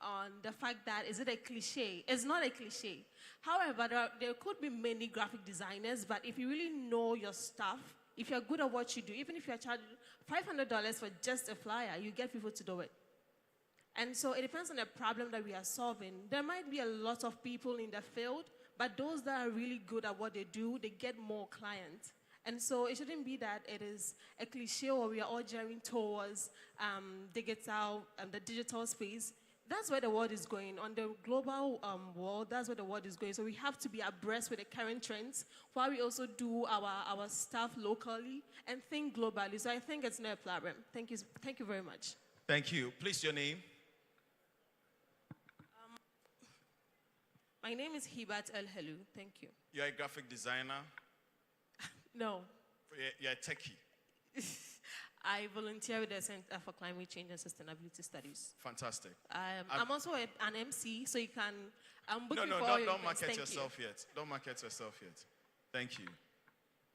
on the fact that, is it a cliche? It's not a cliche. However, there could be many graphic designers, but if you really know your stuff, if you're good at what you do, even if you're charging $500 for just a flyer, you get people to do it. And so it depends on the problem that we are solving. There might be a lot of people in the field, but those that are really good at what they do, they get more clients. And so it shouldn't be that it is a cliche or we are all gearing towards the digital space. That's where the world is going. On the global world, that's where the world is going. So we have to be abreast with the current trends while we also do our stuff locally and think globally. So I think it's no problem. Thank you very much. Thank you. Please, your name. My name is Hibat El Helu. Thank you. You're a graphic designer. No. You're a techie. I volunteer with the Center for Climate Change and Sustainability Studies. Fantastic. I'm also an MC, so you can book me for don't your market events. yourself yet. Don't market yourself yet. Thank you.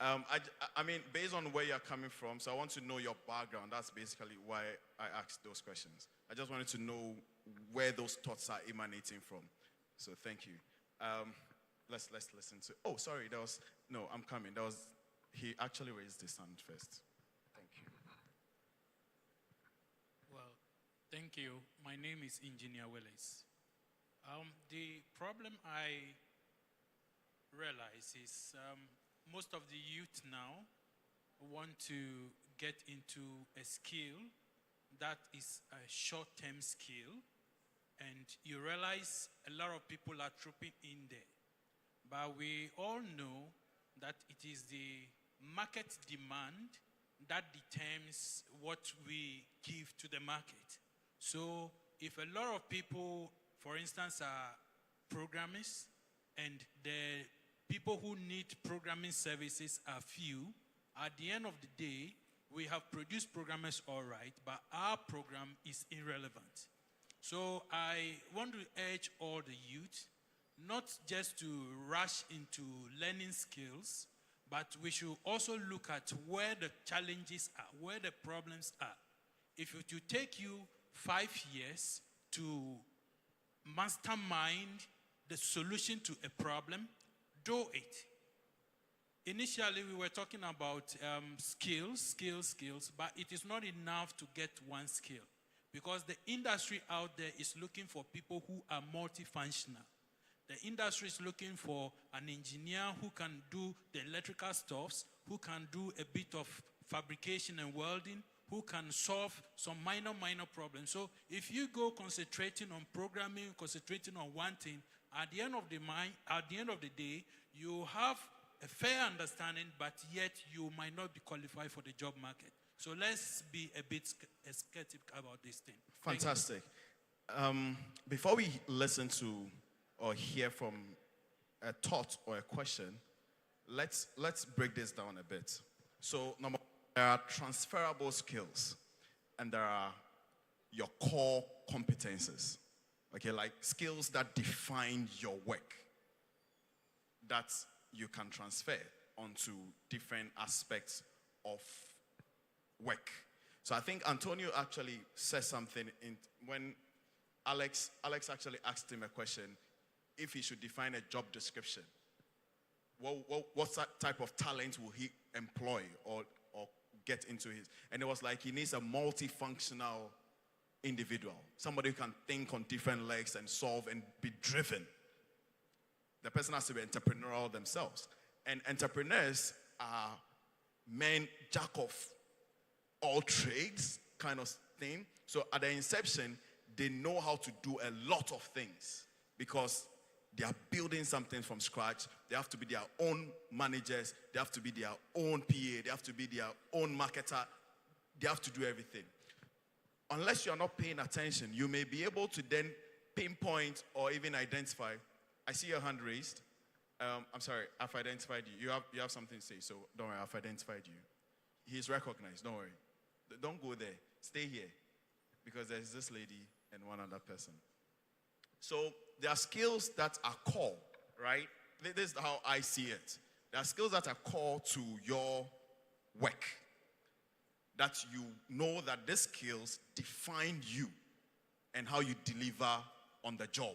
I mean, based on where you're coming from, so I want to know your background. That's basically why I asked those questions. I just wanted to know where those thoughts are emanating from. So thank you. Let's listen to. Oh, sorry. I'm coming. He actually raised his hand first. Thank you. Well, thank you. My name is Engineer Willis. The problem I realize is most of the youth now want to get into a skill that is a short-term skill, and you realize a lot of people are trooping in there. But we all know that it is the market demand that determines what we give to the market. So if a lot of people, for instance, are programmers, and the people who need programming services are few, at the end of the day, we have produced programmers all right, but our program is irrelevant. So I want to urge all the youth not just to rush into learning skills, but we should also look at where the challenges are, where the problems are. If it will take you 5 years to mastermind the solution to a problem, do it. Initially, we were talking about skills, but it is not enough to get one skill, because the industry out there is looking for people who are multifunctional. The industry is looking for an engineer who can do the electrical stuffs, who can do a bit of fabrication and welding, who can solve some minor problems. So if you go concentrating on programming, concentrating on one thing, at the end of the day, you have a fair understanding, but yet you might not be qualified for the job market. So let's be a bit skeptical about this thing. Fantastic. Before we listen to or hear from a thought or a question, let's break this down a bit. So number one, there are transferable skills, and there are your core competences. Okay, like skills that define your work, that you can transfer onto different aspects of work. So I think Antonio actually said something when Alex actually asked him a question, if he should define a job description. What type of talent will he employ or get into his? And it was like he needs a multifunctional individual, somebody who can think on different legs and solve and be driven. The person has to be entrepreneurial themselves. And entrepreneurs are men jack of all trades kind of thing. So at the inception, they know how to do a lot of things because they are building something from scratch. They have to be their own managers. They have to be their own PA. They have to be their own marketer. They have to do everything. Unless you are not paying attention, you may be able to then pinpoint or even identify. I see your hand raised. I'm sorry, I've identified you. You have something to say, so don't worry, I've identified you. He's recognized, don't worry. Don't go there. Stay here. Because there's this lady and one other person. So there are skills that are core, right? This is how I see it. There are skills that are core to your work. That you know that these skills define you and how you deliver on the job.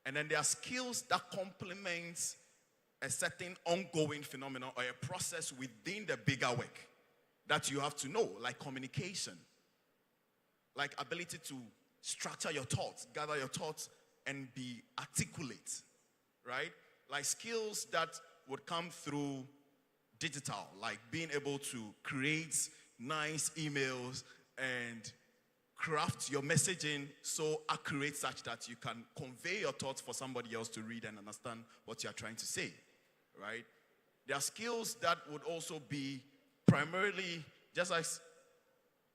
And then there are skills that complement a certain ongoing phenomenon or a process within the bigger work that you have to know, like communication, like ability to structure your thoughts, gather your thoughts, and be articulate, right? Like skills that would come through digital, like being able to create nice emails and craft your messaging so accurate such that you can convey your thoughts for somebody else to read and understand what you're trying to say, right? There are skills that would also be primarily, just as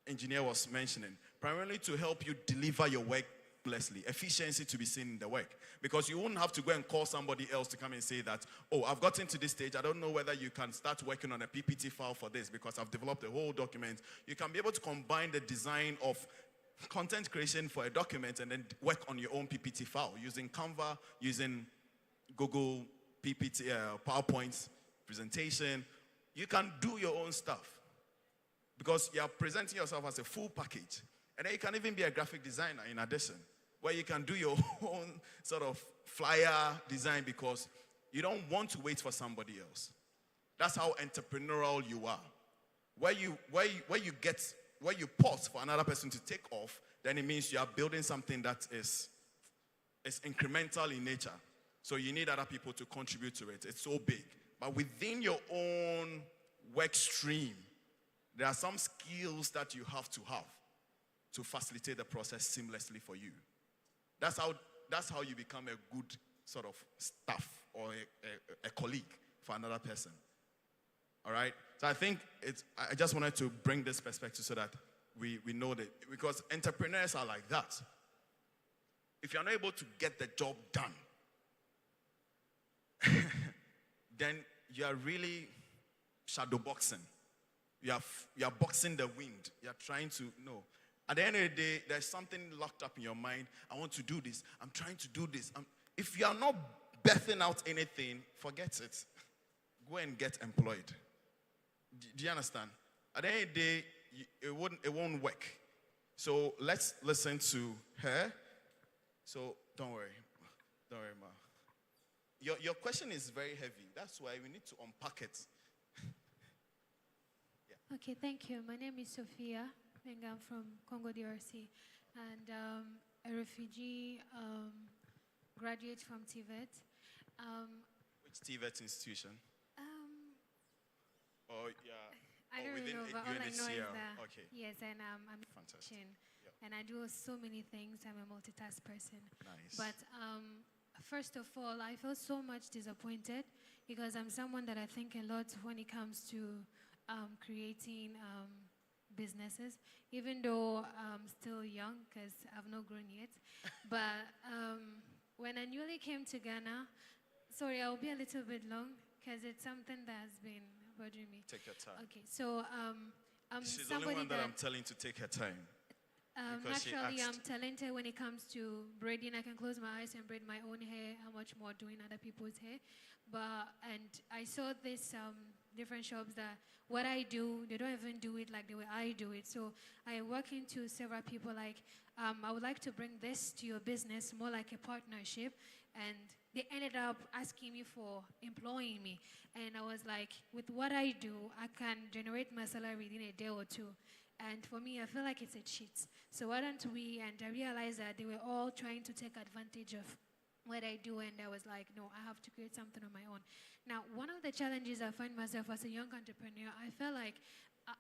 engineer was mentioning, primarily to help you deliver your work flawlessly, efficiency to be seen in the work. Because you won't have to go and call somebody else to come and say that, oh, I've gotten to this stage, I don't know whether you can start working on a PPT file for this because I've developed a whole document. You can be able to combine the design of content creation for a document and then work on your own PPT file using Canva, using Google PPT, PowerPoint presentation. You can do your own stuff because you are presenting yourself as a full package. And then you can even be a graphic designer in addition, where you can do your own sort of flyer design because you don't want to wait for somebody else. That's how entrepreneurial you are. Where you pause for another person to take off, then it means you are building something that is incremental in nature. So you need other people to contribute to it. It's so big. But within your own work stream, there are some skills that you have to facilitate the process seamlessly for you. That's how you become a good sort of staff or a colleague for another person. All right? So I think I just wanted to bring this perspective so that we know that, because entrepreneurs are like that. If you're not able to get the job done, then you are really shadow boxing. You are boxing the wind. You are trying to know. At the end of the day, there's something locked up in your mind. I want to do this. I'm trying to do this. If you are not birthing out anything, forget it. go and get employed. Do you understand? At the end of the day, it won't work. So let's listen to her. So don't worry, ma. Your question is very heavy. That's why we need to unpack it. Okay, thank you. My name is Sophia, and I'm from Congo DRC, and a refugee graduate from TVET. Which TVET institution? I don't really know, but all I know is UNHCR. that. Okay. Yes, and I'm Fantastic. teaching, Yep. and I do so many things. I'm a multitask person. Nice. But first of all, I felt so much disappointed because I'm someone that I think a lot when it comes to creating businesses, even though I'm still young because I've not grown yet. But when I newly came to Ghana, sorry, I'll be a little bit long because it's something that has been bothering me. Take your time. Okay, so I'm She's the only somebody one that I'm telling to take her time. Because she naturally, I'm asked. talented when it comes to braiding. I can close my eyes and braid my own hair. How much more doing other people's hair? And I saw this different shops that what I do, they don't even do it like the way I do it. So I work into several people like, I would like to bring this to your business, more like a partnership. And they ended up asking me for employing me. And I was like, with what I do, I can generate my salary within a day or two. And for me, I feel like it's a cheat. So why don't we, and I realized that they were all trying to take advantage of what I do, and I was like, no, I have to create something on my own. Now, one of the challenges I find myself as a young entrepreneur, I feel like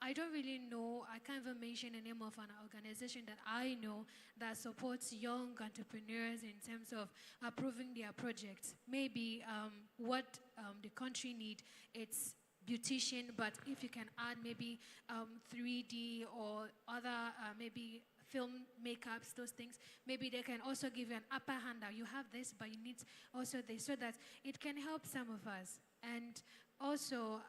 I don't really know, I can't even mention the name of an organization that I know that supports young entrepreneurs in terms of approving their projects. Maybe what the country need, it's beautician, but if you can add maybe 3D or other maybe film makeups, those things, maybe they can also give you an upper hand that you have this, but you need also this, so that it can help some of us. And also,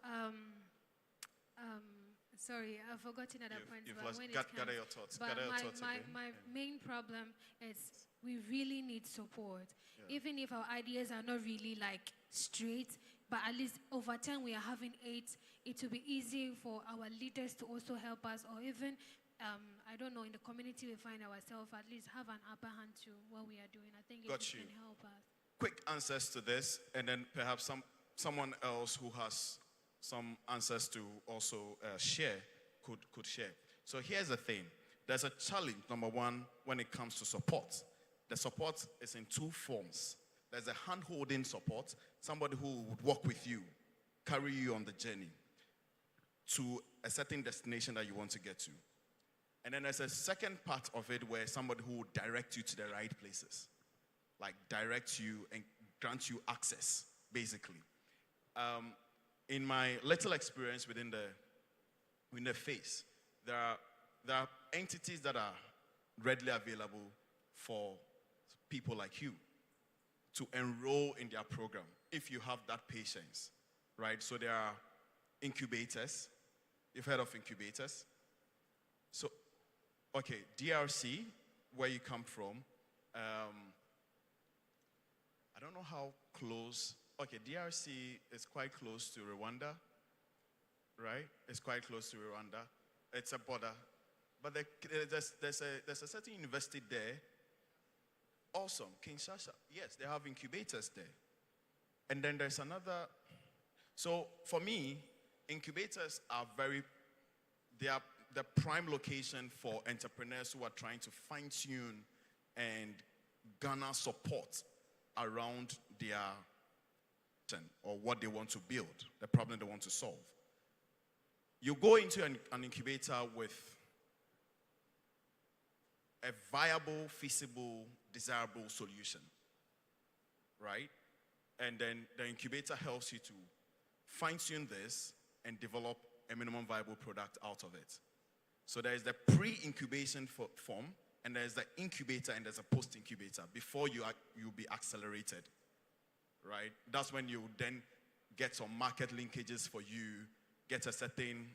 sorry, I've forgotten other points. You've but lost, when it gather comes- your thoughts. But Gather your my, thoughts my, again. my main problem is we really need support. Even if our ideas are not really like straight, but at least over time we are having it will be easy for our leaders to also help us, or even, I don't know, in the community we find ourselves, at least have an upper hand to what we are doing. I think Got it you. can help us. Quick answers to this, and then perhaps someone else who has some answers to also share could share. So here's the thing. There's a challenge, number one, when it comes to support. The support is in two forms. There's a hand-holding support, somebody who would walk with you, carry you on the journey to a certain destination that you want to get to. And then there's a second part of it where somebody who will direct you to the right places, like direct you and grant you access, basically. In my little experience within the phase, there are entities that are readily available for people like you to enroll in their program if you have that patience, right? So there are incubators. You've heard of incubators? So, okay, DRC, where you come from, I don't know how close. Okay, DRC is quite close to Rwanda, right? It's quite close to Rwanda. It's a border. But there's a certain university there. Awesome, Kinshasa. Yes, they have incubators there. And then there's another. So for me, incubators are they are the prime location for entrepreneurs who are trying to fine-tune and garner support around their or what they want to build, the problem they want to solve. You go into an incubator with a viable, feasible, desirable solution, right? And then the incubator helps you to fine-tune this and develop a minimum viable product out of it. So there is the pre-incubation form, and there's the incubator, and there's a post-incubator before you'll be accelerated, right? That's when you then get some market linkages for you, get a certain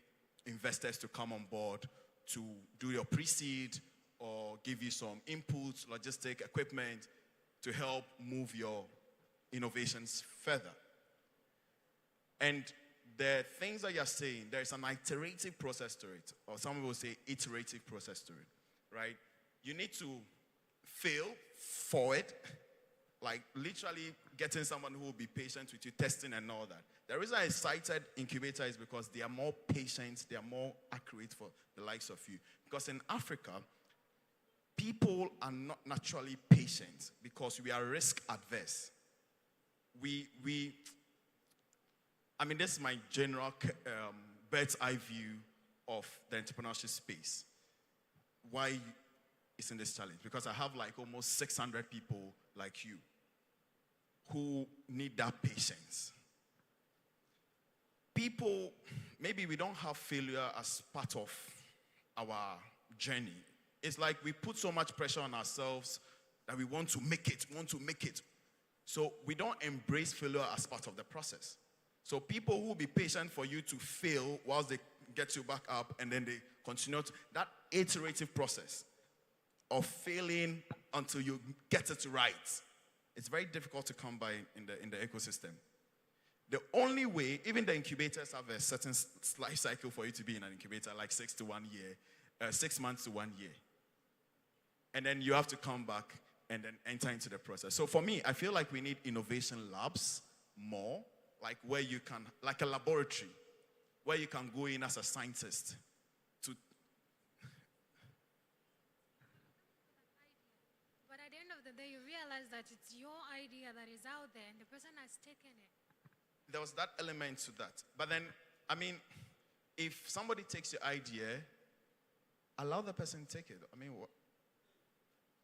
investors to come on board to do your pre-seed or give you some inputs, logistic equipment to help move your innovations further. And the things that you're saying, there's an iterative process to it, or some people say iterative process to it, right? You need to fail for it, like literally getting someone who will be patient with you, testing and all that. The reason I cited incubator is because they are more patient, they are more accurate for the likes of you. Because in Africa, people are not naturally patient because we are risk adverse. I mean, this is my general bird's eye view of the entrepreneurship space. Why it's in this challenge? Because I have like almost 600 people like you who need that patience. People, maybe we don't have failure as part of our journey. It's like we put so much pressure on ourselves that we want to make it. So we don't embrace failure as part of the process. So people who will be patient for you to fail whilst they get you back up and then they continue to, that iterative process of failing until you get it right, it's very difficult to come by in the ecosystem. The only way, even the incubators have a certain life cycle for you to be in an incubator, like 6 to 1 year, 6 months to 1 year. And then you have to come back and then enter into the process. So for me, I feel like we need innovation labs more, like where you can, like a laboratory, where you can go in as a scientist to. But at the end of the day, you realize that it's your idea that is out there and the person has taken it. There was that element to that. But then, I mean, if somebody takes your idea, allow the person to take it. I mean, what?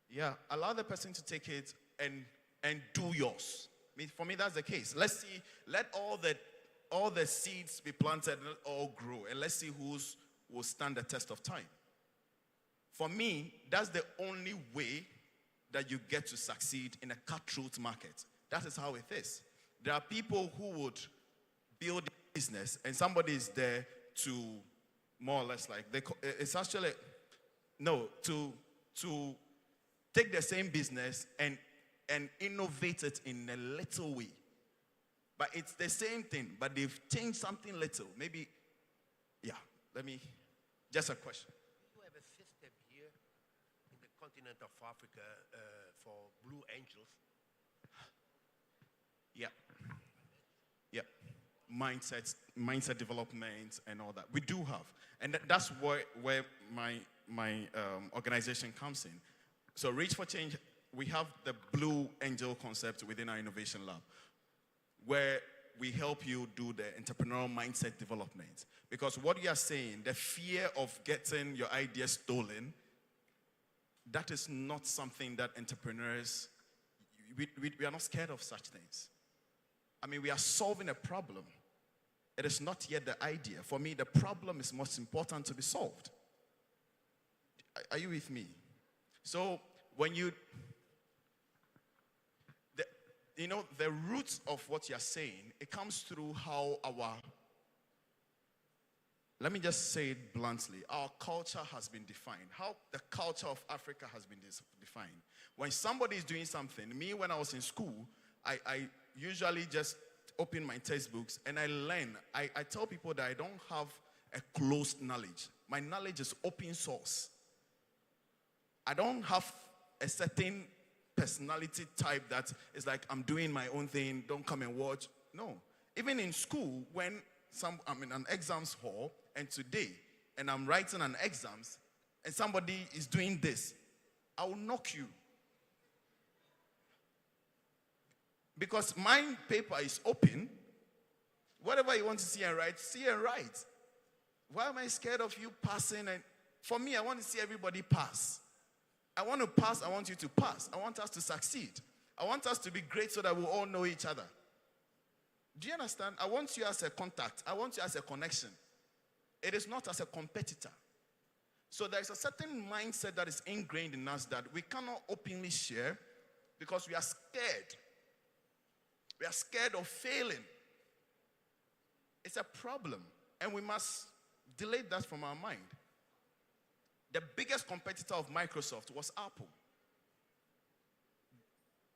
Yeah, allow the person to take it and do yours. I mean, for me, that's the case. Let's see, let all the seeds be planted and all grow, and let's see who's will stand the test of time. For me, that's the only way that you get to succeed in a cutthroat market. That is how it is. There are people who would build a business, and somebody is there to more or less like it's actually to take the same business and innovate it in a little way. But it's the same thing, but they've changed something little. Maybe, yeah, just a question. You have a system here in the continent of Africa for Blue Angels. Yeah. Yeah. Mindset development and all that. We do have. And that's where my organization comes in. So Reach for Change, we have the Blue Angel concept within our innovation lab, where we help you do the entrepreneurial mindset development. Because what you are saying, the fear of getting your idea stolen, that is not something that entrepreneurs, we are not scared of such things. I mean, we are solving a problem. It is not yet the idea. For me, the problem is most important to be solved. Are you with me? So when the roots of what you're saying, it comes through how let me just say it bluntly, our culture has been defined, how the culture of Africa has been defined. When somebody is doing something, when I was in school, I usually just open my textbooks and I learn. I tell people that I don't have a closed knowledge. My knowledge is open source. I don't have a certain personality type that is like, I'm doing my own thing, don't come and watch. No. Even in school, when I'm in an exams hall and I'm writing an exams and somebody is doing this, I will knock you. Because my paper is open. Whatever you want to see and write. Why am I scared of you passing? And for me, I want to see everybody pass. I want to pass, I want you to pass. I want us to succeed. I want us to be great so that we all know each other. Do you understand? I want you as a contact. I want you as a connection. It is not as a competitor. So there is a certain mindset that is ingrained in us that we cannot openly share because we are scared. We are scared of failing. It's a problem, and we must delete that from our mind. The biggest competitor of Microsoft was Apple.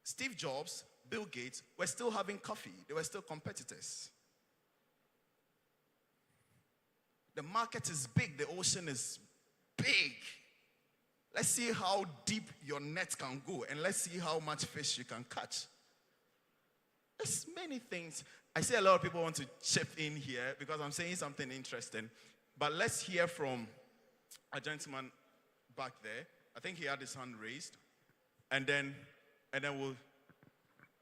Steve Jobs, Bill Gates were still having coffee. They were still competitors. The market is big, the ocean is big. Let's see how deep your net can go, and let's see how much fish you can catch. There's many things. I see a lot of people want to chip in here because I'm saying something interesting. But let's hear from a gentleman back there. I think he had his hand raised. And then we'll,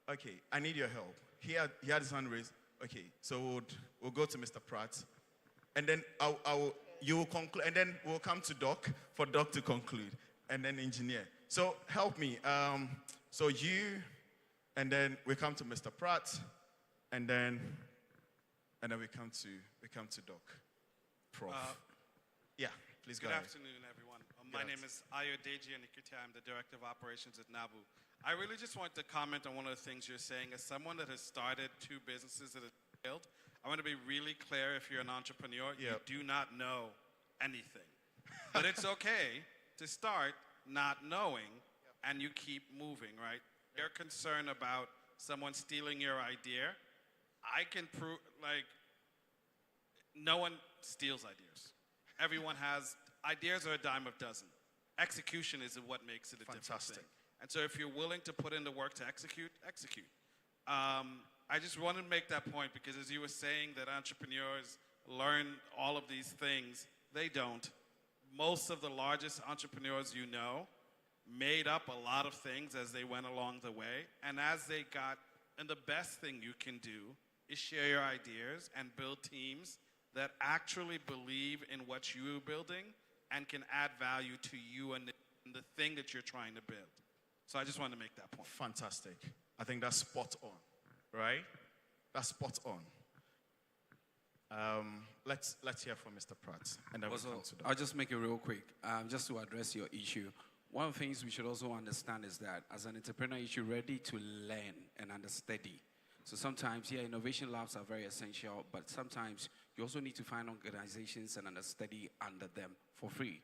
okay, I need your help. He had his hand raised. Okay, so we'll go to Mr. Pratt. And then you will conclude, and then we'll come to Doc for Doc to conclude, and then engineer. So help me. So you, and then we come to Mr. Pratt, and then we come to Doc. Prof. Yeah, please go Good ahead. afternoon, everyone. My name is Ayodeji Anikute. I'm the Director of Operations at NABU. I really just want to comment on one of the things you're saying. As someone that has started 2 businesses that have failed, I want to be really clear. If you're an entrepreneur, you do not know anything. But it's okay to start not knowing and you keep moving, right? You're concerned about someone stealing your idea. I can prove, like, no one steals ideas. Everyone has, ideas are a dime a dozen. Execution is what makes it a different thing. And so if you're willing to put in the work to execute, execute. I just want to make that point because as you were saying that entrepreneurs learn all of these things, they don't. Most of the largest entrepreneurs you know made up a lot of things as they went along the way. And as they got, and the best thing you can do is share your ideas and build teams that actually believe in what you're building and can add value to you and the thing that you're trying to build. So I just wanted to make that point. Fantastic. I think that's spot on, right? That's spot on. Let's hear from Mr. Pratt, and then Also, we'll come to Doc. I'll just make it real quick, just to address your issue. One of the things we should also understand is that as an entrepreneur, you should be ready to learn and understudy. So sometimes, innovation labs are very essential, but sometimes you also need to find organizations and understudy under them for free.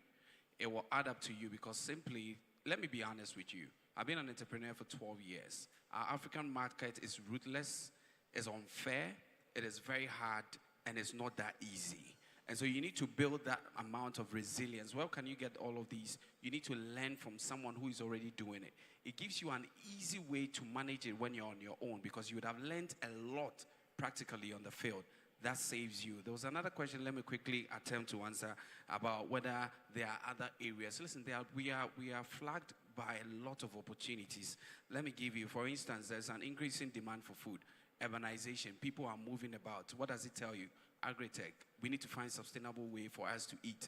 It will add up to you because simply, let me be honest with you. I've been an entrepreneur for 12 years. Our African market is ruthless, is unfair, it is very hard, and it's not that easy. And so you need to build that amount of resilience. Where can you get all of these? You need to learn from someone who is already doing it. It gives you an easy way to manage it when you're on your own because you would have learned a lot practically on the field. That saves you. There was another question, let me quickly attempt to answer about whether there are other areas. Listen, we are flagged by a lot of opportunities. Let me give you, for instance, there's an increasing demand for food. Urbanization, people are moving about. What does it tell you? Agri-tech. We need to find a sustainable way for us to eat.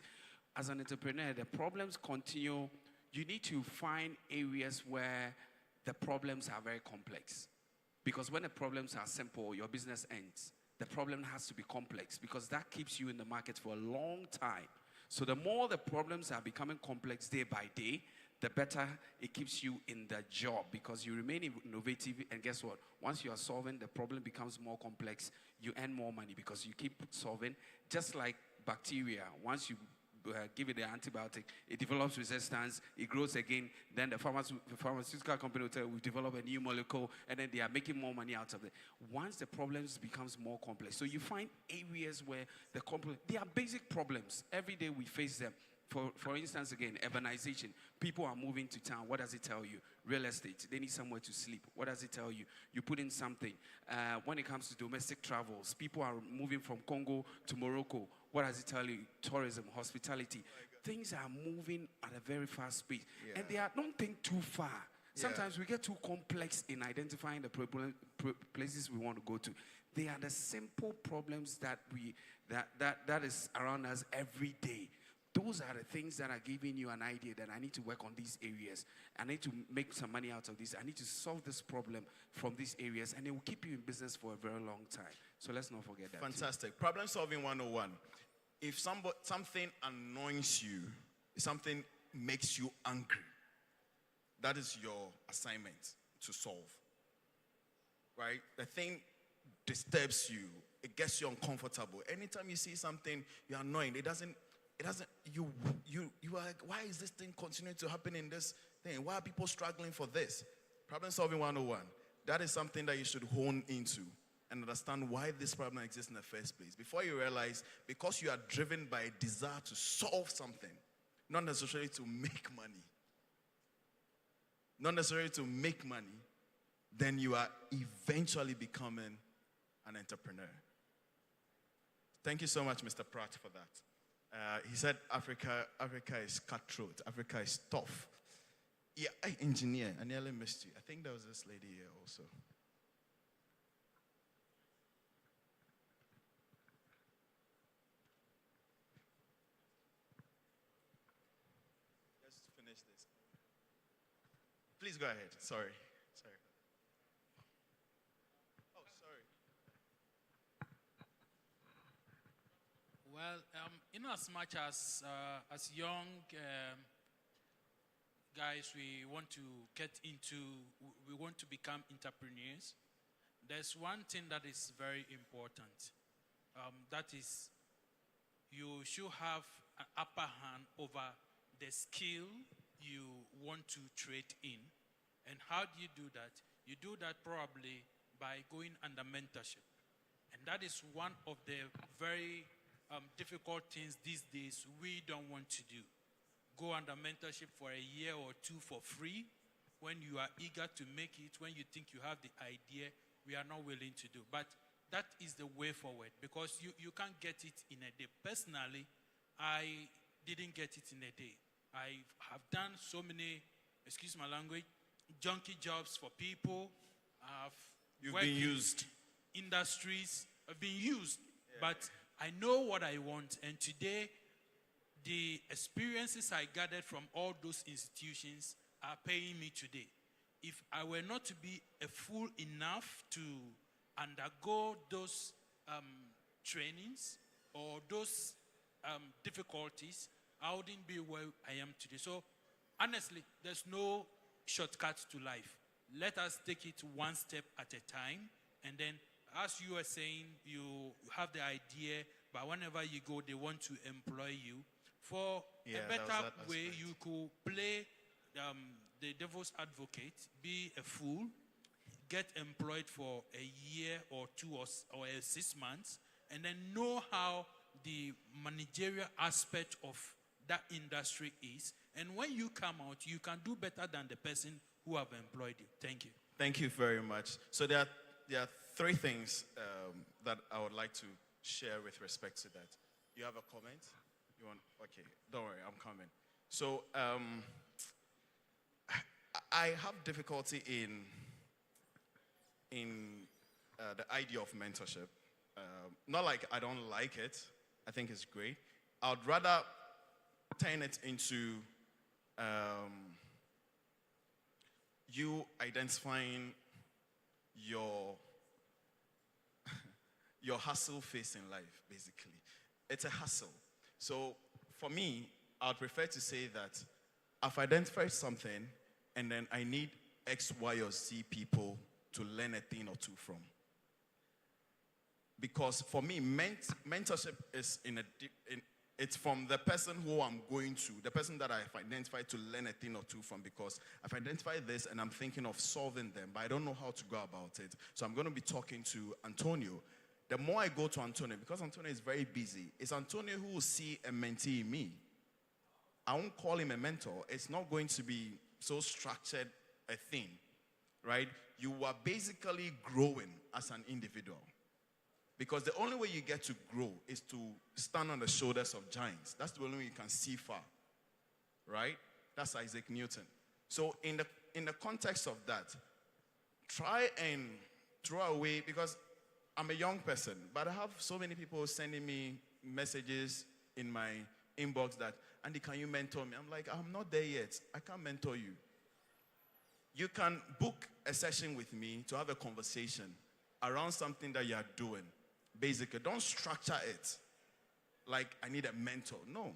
As an entrepreneur, the problems continue. You need to find areas where the problems are very complex. Because when the problems are simple, your business ends. The problem has to be complex because that keeps you in the market for a long time. So the more the problems are becoming complex day by day, the better it keeps you in the job because you remain innovative. And guess what? Once you are solving, the problem becomes more complex. You earn more money because you keep solving. Just like bacteria, once you give it the antibiotic, it develops resistance, it grows again, then the pharmaceutical company will tell you, we've developed a new molecule, and then they are making more money out of it. Once the problems becomes more complex, so you find areas where they are basic problems. Every day we face them. For instance, again, urbanization. People are moving to town. What does it tell you? Real estate. They need somewhere to sleep. What does it tell you? You put in something. When it comes to domestic travels, people are moving from Congo to Morocco. What does it tell you? Tourism, hospitality. Things are moving at a very fast speed. And don't think too far. Sometimes we get too complex in identifying the places we want to go to. They are the simple problems that is around us every day. Those are the things that are giving you an idea that I need to work on these areas. I need to make some money out of this. I need to solve this problem from these areas, and it will keep you in business for a very long time. So let's not forget that. Fantastic. Problem solving 101. If something annoys you, if something makes you angry, that is your assignment to solve. Right? The thing disturbs you. It gets you uncomfortable. Anytime you see something you're annoying, you are like, why is this thing continuing to happen in this thing? Why are people struggling for this? Problem solving 101. That is something that you should hone into and understand why this problem exists in the first place. Before you realize, because you are driven by a desire to solve something, not necessarily to make money. Not necessarily to make money, then you are eventually becoming an entrepreneur. Thank you so much, Mr. Pratt, for that. He said Africa is cutthroat. Africa is tough. Yeah, engineer, I nearly missed you. I think there was this lady here also. Let's finish this. Please go ahead. Sorry. Oh, sorry. Well, in as much as young guys, we want to we want to become entrepreneurs. There's one thing that is very important. That is, you should have an upper hand over the skill you want to trade in. And how do you do that? You do that probably by going under mentorship. And that is one of the very difficult things these days we don't want to do. Go under mentorship for a year or two for free when you are eager to make it, when you think you have the idea, we are not willing to do. But that is the way forward, because you can't get it in a day. Personally, I didn't get it in a day. I have done so many, excuse my language, junkie jobs for people. You've been used. Industries. I've been used, but I know what I want. And today, the experiences I gathered from all those institutions are paying me today. If I were not to be a fool enough to undergo those trainings or those difficulties, I wouldn't be where I am today. So honestly, there's no shortcut to life. Let us take it one step at a time. And then, as you were saying, you have the idea, but whenever you go, they want to employ you. For a better way, you could play the devil's advocate, be a fool, get employed for a year or two or 6 months, and then know how the managerial aspect of that industry is. And when you come out, you can do better than the person who have employed you. Thank you. Thank you very much. So there are 3 things that I would like to share with respect to that. You have a comment? You want? Okay, don't worry, I'm coming. So I have difficulty in the idea of mentorship. Not like I don't like it. I think it's great. I would rather turn it into you identifying your hustle phase in life, basically. It's a hustle. So for me, I'd prefer to say that I've identified something and then I need X, Y, or Z people to learn a thing or two from. Because for me, mentorship is it's from the person who I'm going to, the person that I've identified to learn a thing or two from, because I've identified this and I'm thinking of solving them, but I don't know how to go about it. So I'm going to be talking to Antonio. The more I go to Antonio, because Antonio is very busy, it's Antonio who will see a mentee in me. I won't call him a mentor. It's not going to be so structured a thing, right? You are basically growing as an individual. Because the only way you get to grow is to stand on the shoulders of giants. That's the only way you can see far, right? That's Isaac Newton. So in the context of that, try and throw away, because I'm a young person, but I have so many people sending me messages in my inbox that, Andy, can you mentor me? I'm like, I'm not there yet. I can't mentor you. You can book a session with me to have a conversation around something that you are doing. Basically, don't structure it like I need a mentor. No.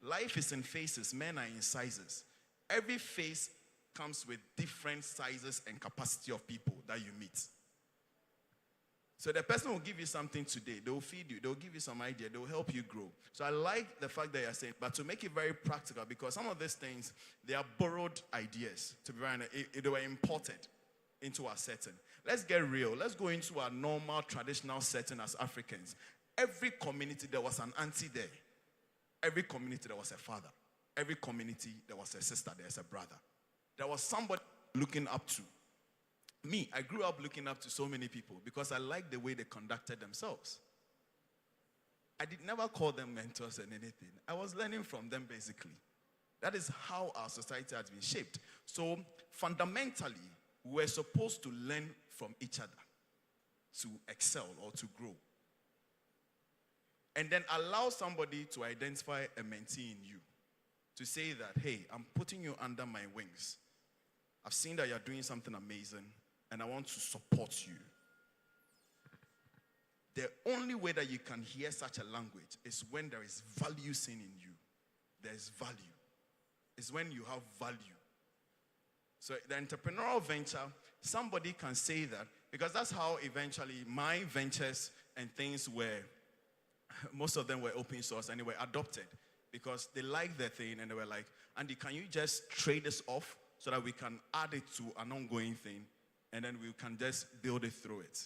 Life is in phases. Men are in sizes. Every phase comes with different sizes and capacity of people that you meet. So the person will give you something today. They will feed you. They will give you some idea. They will help you grow. So I like the fact that you're saying, but to make it very practical, because some of these things, they are borrowed ideas. To be honest, they were imported into our setting. Let's get real. Let's go into our normal, traditional setting as Africans. Every community, there was an auntie there. Every community, there was a father. Every community, there was a sister, there's a brother. There was somebody looking up to. Me, I grew up looking up to so many people because I liked the way they conducted themselves. I did never call them mentors and anything. I was learning from them basically. That is how our society has been shaped. So fundamentally, we're supposed to learn from each other to excel or to grow. And then allow somebody to identify a mentee in you. To say that, hey, I'm putting you under my wings. I've seen that you're doing something amazing, and I want to support you. The only way that you can hear such a language is when there is value seen in you. There's value. It's when you have value. So the entrepreneurial venture, somebody can say that, because that's how eventually my ventures and things were, most of them were open source and they were adopted because they liked their thing and they were like, Andy, can you just trade this off so that we can add it to an ongoing thing and then we can just build it through it?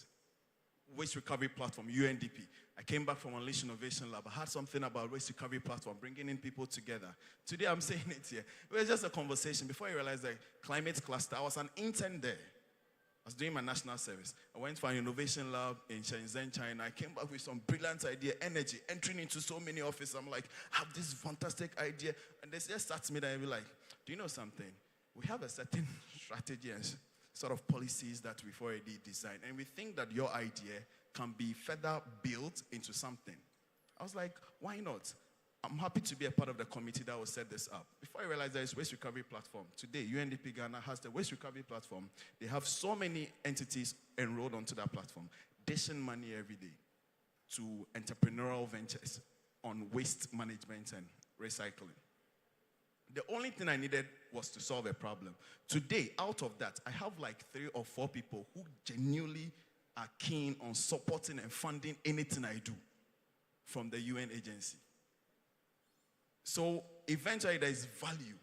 Waste Recovery Platform, UNDP. I came back from Unleash Innovation Lab. I had something about Waste Recovery Platform, bringing in people together. Today I'm saying it here. It was just a conversation. Before I realized that climate cluster, I was an intern there. I was doing my national service. I went for an innovation lab in Shenzhen, China. I came back with some brilliant idea, energy, entering into so many offices. I'm like, I have this fantastic idea. And they just start to me and be like, do you know something? We have a certain strategy and sort of policies that we've already designed. And we think that your idea can be further built into something. I was like, why not? I'm happy to be a part of the committee that will set this up. Before I realized there is Waste Recovery Platform. Today, UNDP Ghana has the Waste Recovery Platform. They have so many entities enrolled onto that platform, dishing money every day to entrepreneurial ventures on waste management and recycling. The only thing I needed was to solve a problem. Today, out of that, I have like 3 or 4 people who genuinely are keen on supporting and funding anything I do from the UN agency. So eventually there is value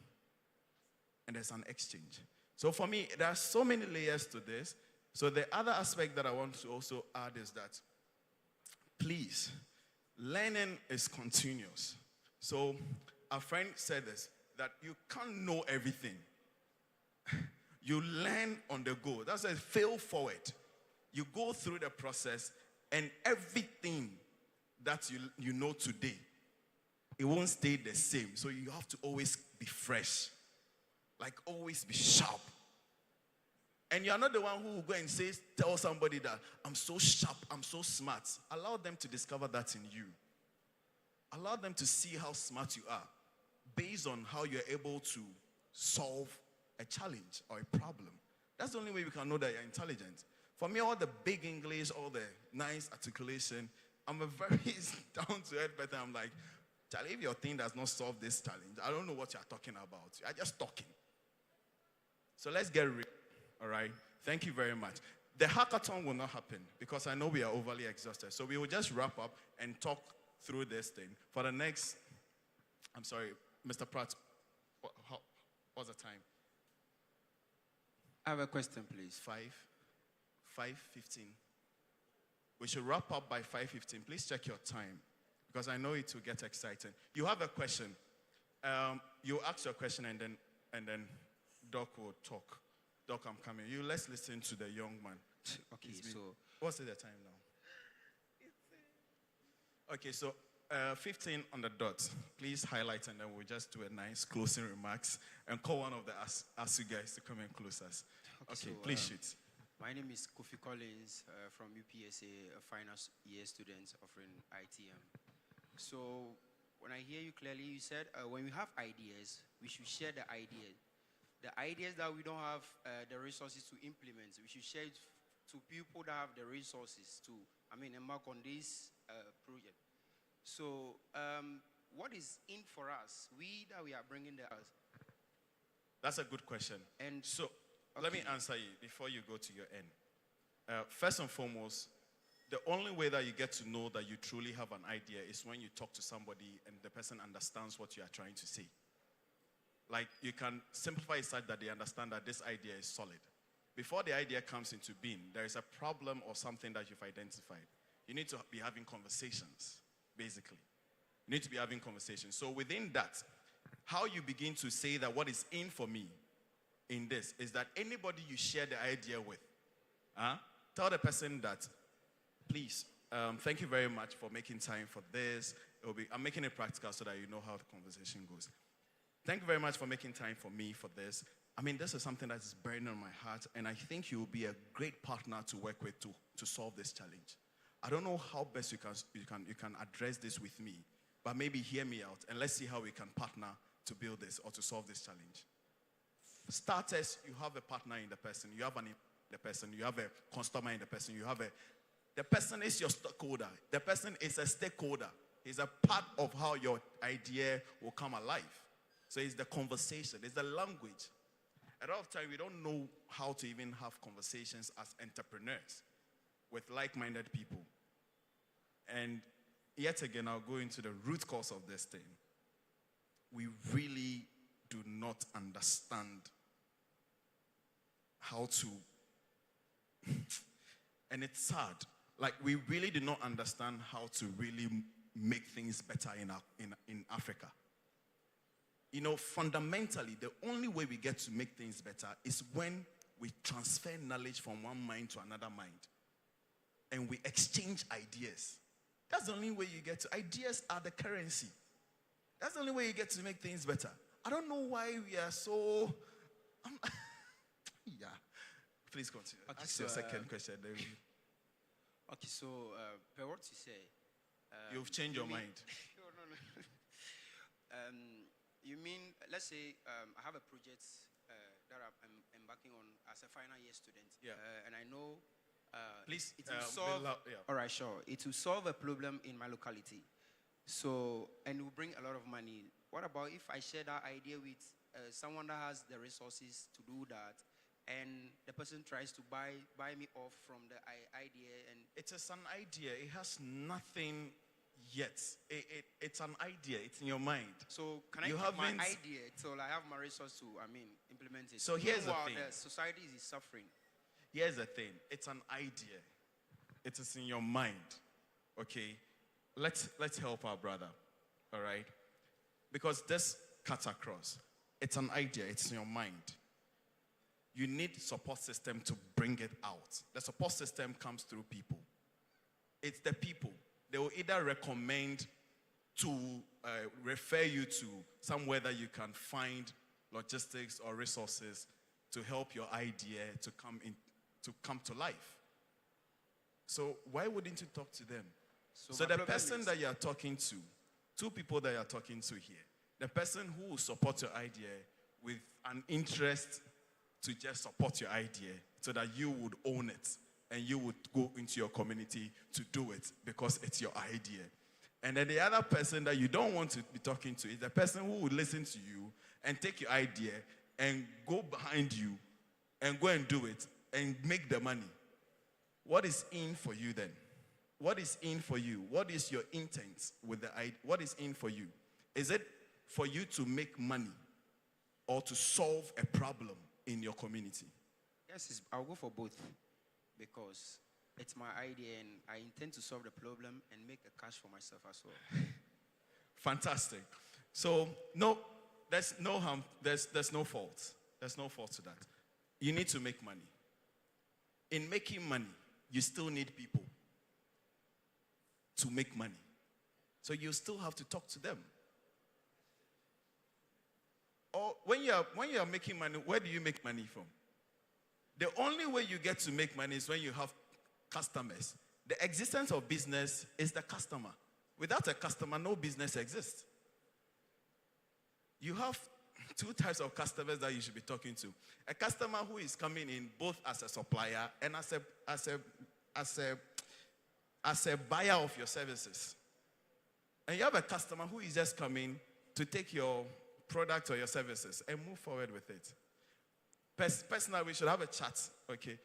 and there's an exchange. So for me, there are so many layers to this. So the other aspect that I want to also add is that, please, learning is continuous. So a friend said this, that you can't know everything. You learn on the go. That's a fail forward. You go through the process and everything that you know today, it won't stay the same. So you have to always be fresh. Like always be sharp. And you're not the one who will go and tell somebody that I'm so sharp, I'm so smart. Allow them to discover that in you. Allow them to see how smart you are based on how you're able to solve a challenge or a problem. That's the only way we can know that you're intelligent. For me, all the big English, all the nice articulation, I'm a very down-to-earth person. I'm like, Charlie, if your thing does not solve this challenge, I don't know what you're talking about. You're just talking. So let's get real, all right? Thank you very much. The hackathon will not happen because I know we are overly exhausted. So we will just wrap up and talk through this thing. For the next, I'm sorry, Mr. Pratt, what's the time? I have a question, please. 5:15. We should wrap up by 5:15. Please check your time because I know it will get exciting. You have a question. You ask your question and then Doc will talk. Doc, I'm coming. Let's listen to the young man. Okay, so what's the time now? Okay, so 15 on the dot. Please highlight and then we'll just do a nice closing remarks and call one of the ask you guys to come and close us. Okay, so, please shoot. My name is Kofi Collins from UPSA, a final year student offering ITM. So when I hear you clearly, you said when we have ideas, we should share the ideas. The ideas that we don't have the resources to implement, we should share it to people that have the resources to, embark on this project. So what is in for us? We are bringing the us. That's a good question. And so let me answer you before you go to your end. First and foremost, the only way that you get to know that you truly have an idea is when you talk to somebody and the person understands what you are trying to say. Like, you can simplify it such that they understand that this idea is solid. before the idea comes into being, there is a problem or something that you've identified. You need to be having conversations, basically. You need to be having conversations. So within that, how you begin to say that what is in for me in this is that anybody you share the idea with, tell the person that, please, thank you very much for making time for this. I'm making it practical so that you know how the conversation goes. Thank you very much for making time for me for this. I mean, this is something that is burning on my heart, and I think you will be a great partner to work with to solve this challenge. I don't know how best you can address this with me, but maybe hear me out, and let's see how we can partner to build this or to solve this challenge. For starters, you have a partner in the person. You have the person. You have a customer in the person. The person is your stakeholder. The person is a stakeholder. He's a part of how your idea will come alive. So it's the conversation. It's the language. A lot of time, we don't know how to even have conversations as entrepreneurs with like-minded people. And yet again, I'll go into the root cause of this thing. We really do not understand how to, and it's sad, like we really do not understand how to really make things better in Africa. You know, fundamentally, the only way we get to make things better is when we transfer knowledge from one mind to another mind. And we exchange ideas. That's the only way you get to. Ideas are the currency. That's the only way you get to make things better. I don't know why we are so... yeah. Please continue. Okay, Ask so, your second question. Okay, so per what you say... You've changed your mind. No. You mean, let's say I have a project that I'm embarking on as a final year student. Yeah. And I know please, it will solve... yeah. All right, sure. It will solve a problem in my locality. So, and it will bring a lot of money. What about if I share that idea with someone that has the resources to do that, and the person tries to buy me off from the idea? And it is an idea. It has nothing yet. It's an idea. It's in your mind. So can I have my idea till I have my resource to, implement it? So here's the thing. The society is suffering. Here's the thing. It's an idea. It is in your mind. Okay? Let's help our brother. All right? Because this cuts across. It's an idea. It's in your mind. You need support system to bring it out. The support system comes through people. It's the people. They will either recommend to refer you to somewhere that you can find logistics or resources to help your idea to come to life. So why wouldn't you talk to them? So the person that you are talking to, two people that you are talking to here, the person who will support your idea with an interest to just support your idea so that you would own it and you would go into your community to do it because it's your idea. And then the other person that you don't want to be talking to is the person who would listen to you and take your idea and go behind you and go and do it and make the money. What is in for you then? What is in for you? What is your intent with the idea? What is in for you? Is it for you to make money or to solve a problem in your community? Yes, I'll go for both because it's my idea and I intend to solve the problem and make a cash for myself as well. Fantastic. So no, there's no harm. There's no fault. There's no fault to that. You need to make money. In making money, you still need people to make money. So you still have to talk to them. Or when you are making money, where do you make money from? The only way you get to make money is when you have customers. The existence of business is the customer. Without a customer, no business exists. You have two types of customers that you should be talking to. A customer who is coming in both as a supplier and as a buyer of your services. And you have a customer who is just coming to take your product or your services and move forward with it. Personally, we should have a chat. Okay.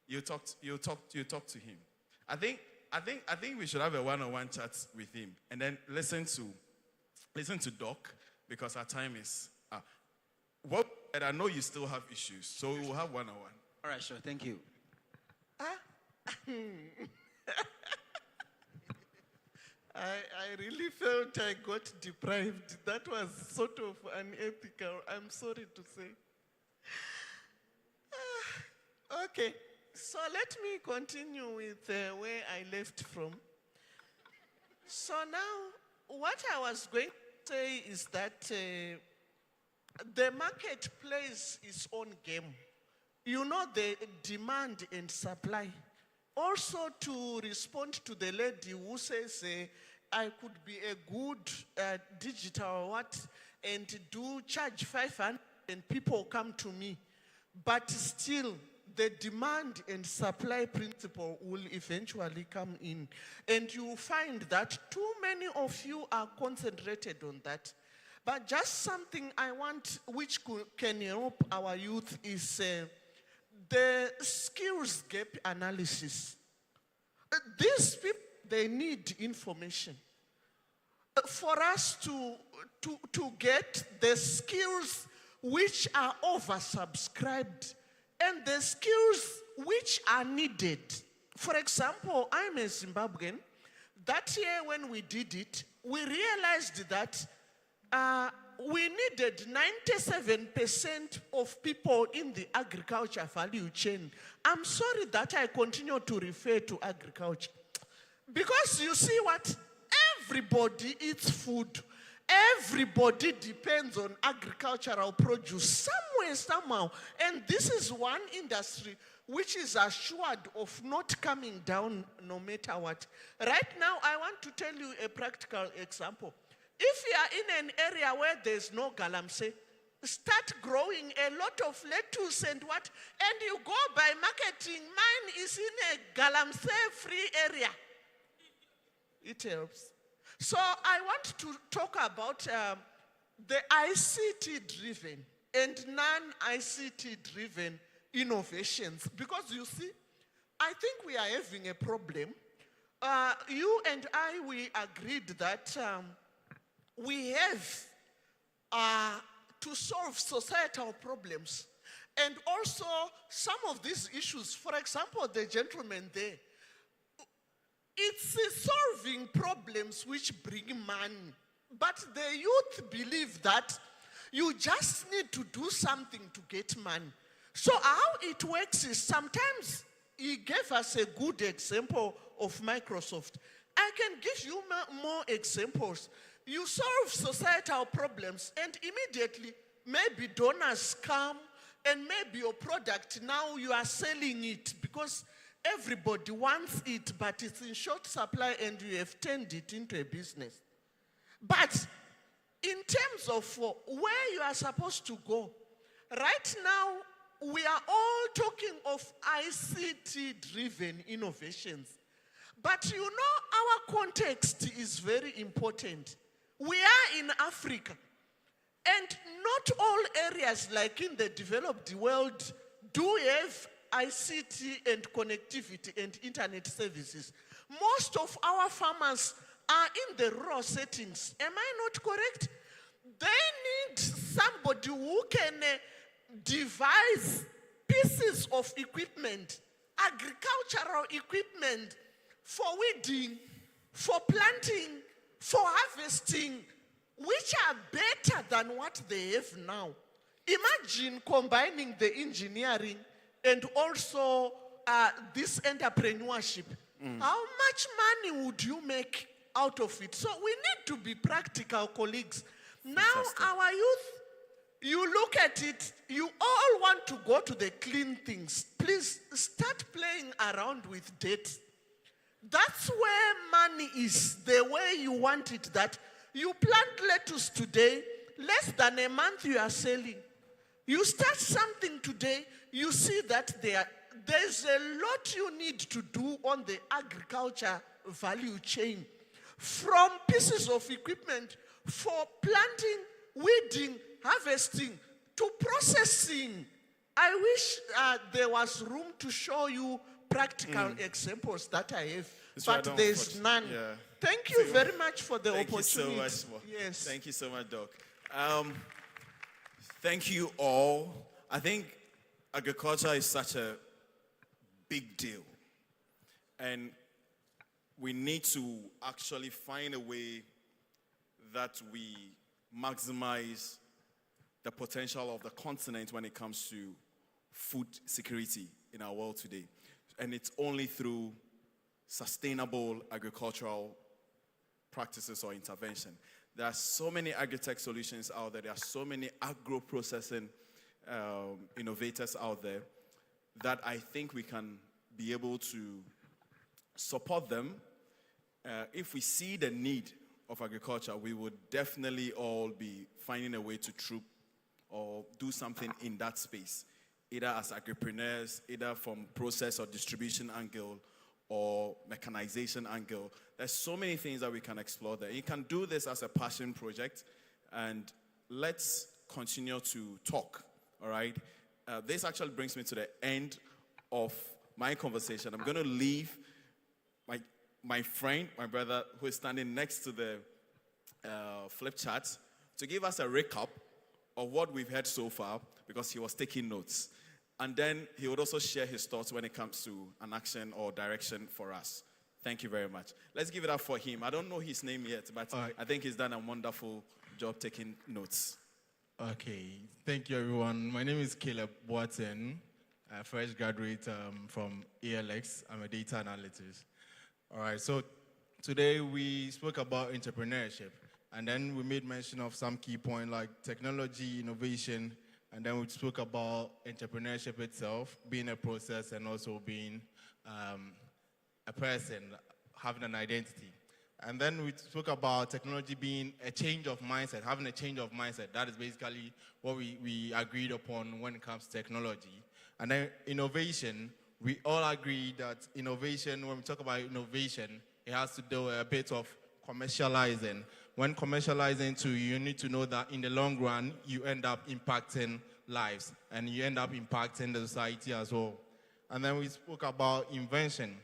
You talk to him. I think we should have a one-on-one chat with him and then listen to Doc because our time is. And I know you still have issues, so we will have one-on-one. All right, sure. Thank you. I really felt I got deprived. That was sort of unethical, I'm sorry to say. Okay, so let me continue with where I left from. So now, what I was going to say is that the market plays its own game. You know, the demand and supply. Also, to respond to the lady who says, I could be a good digital what, and do charge 500 and people come to me. But still, the demand and supply principle will eventually come in. And you find that too many of you are concentrated on that. But just something I want which can help our youth is the skills gap analysis. These people, they need information. For us to get the skills which are oversubscribed and the skills which are needed. For example, I'm a Zimbabwean. That year when we did it, we realized that we needed 97% of people in the agriculture value chain. I'm sorry that I continue to refer to agriculture. Because you see what? Everybody eats food. Everybody depends on agricultural produce somewhere, somehow. And this is one industry which is assured of not coming down no matter what. Right now, I want to tell you a practical example. If you are in an area where there's no galamsey, start growing a lot of lettuce and what, and you go by marketing, mine is in a galamsey-free area. It helps. So I want to talk about the ICT-driven and non-ICT-driven innovations. Because you see, I think we are having a problem. You and I, we agreed that we have to solve societal problems. And also some of these issues, for example, the gentleman there, it's solving problems which bring money. But the youth believe that you just need to do something to get money. So how it works is sometimes he gave us a good example of Microsoft. I can give you more examples. You solve societal problems and immediately maybe donors come and maybe your product now you are selling it because everybody wants it, but it's in short supply and you have turned it into a business. But in terms of where you are supposed to go, right now we are all talking of ICT-driven innovations. But you know our context is very important. We are in Africa, and not all areas like in the developed world do have ICT and connectivity and internet services. Most of our farmers are in the rural settings. Am I not correct? They need somebody who can devise pieces of equipment, agricultural equipment for weeding, for planting, for harvesting, which are better than what they have now. Imagine combining the engineering and also this entrepreneurship. How much money would you make out of it? So we need to be practical, colleagues. Fantastic. Now our youth, you look at it, you all want to go to the clean things. Please start playing around with debt. That's where money is, the way you want it, that you plant lettuce today, less than a month you are selling. You start something today, you see that there's a lot you need to do on the agriculture value chain. From pieces of equipment for planting, weeding, harvesting, to processing. I wish there was room to show you practical examples that I have, but there's none. Yeah. Thank you very much for the opportunity. Thank you so much. Yes. Thank you so much, Doc. Thank you all. I think agriculture is such a big deal. And we need to actually find a way that we maximize the potential of the continent when it comes to food security in our world today. And it's only through sustainable agricultural practices or intervention. There are so many agri-tech solutions out there. There are so many agro-processing innovators out there that I think we can be able to support them. If we see the need of agriculture, we would definitely all be finding a way to troop or do something in that space, either as agripreneurs, either from process or distribution angle or mechanization angle. There's so many things that we can explore there. You can do this as a passion project, and let's continue to talk, all right? This actually brings me to the end of my conversation. I'm going to leave my friend, my brother, who is standing next to the flip chart, to give us a recap of what we've heard so far, because he was taking notes. And then he would also share his thoughts when it comes to an action or direction for us. Thank you very much. Let's give it up for him. I don't know his name yet, but I think he's done a wonderful job taking notes. Okay, thank you everyone. My name is Caleb Watson, a fresh graduate from ALX. I'm a data analyst. All right, so today we spoke about entrepreneurship, and then we made mention of some key points like technology, innovation, and then we spoke about entrepreneurship itself, being a process and also being a person, having an identity. And then we spoke about technology being a change of mindset, having a change of mindset. That is basically what we agreed upon when it comes to technology. And then innovation, we all agree that innovation, when we talk about innovation, it has to do a bit of commercializing. When commercializing too, you need to know that in the long run, you end up impacting lives and you end up impacting the society as well. And then we spoke about invention.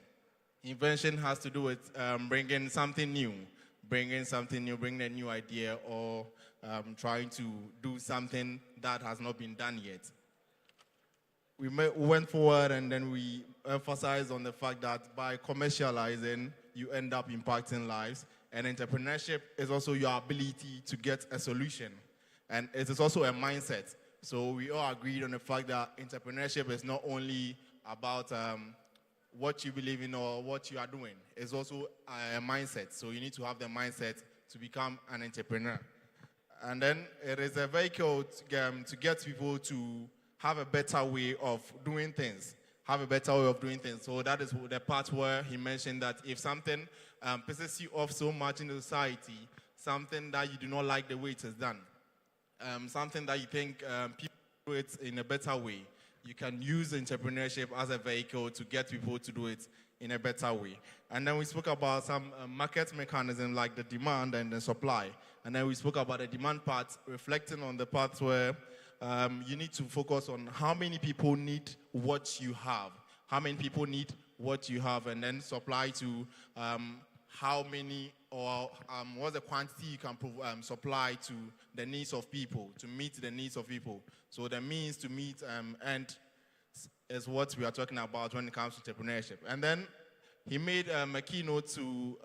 Invention has to do with bringing something new, bringing a new idea or trying to do something that has not been done yet. We went forward and then we emphasized on the fact that by commercializing, you end up impacting lives. And entrepreneurship is also your ability to get a solution. And it is also a mindset. So we all agreed on the fact that entrepreneurship is not only about what you believe in or what you are doing. It's also a mindset. So you need to have the mindset to become an entrepreneur. And then it is a vehicle to get people to have a better way of doing things. So that is the part where he mentioned that if something pisses you off so much in the society, something that you do not like the way it is done, something that you think people do it in a better way, you can use entrepreneurship as a vehicle to get people to do it in a better way. And then we spoke about some market mechanism like the demand and the supply. And then we spoke about the demand part, reflecting on the parts where you need to focus on how many people need what you have. How many people need what you have, and then supply to how many or what's the quantity you can supply to the needs of people, to meet the needs of people. So the means to meet end is what we are talking about when it comes to entrepreneurship. And then he made a keynote to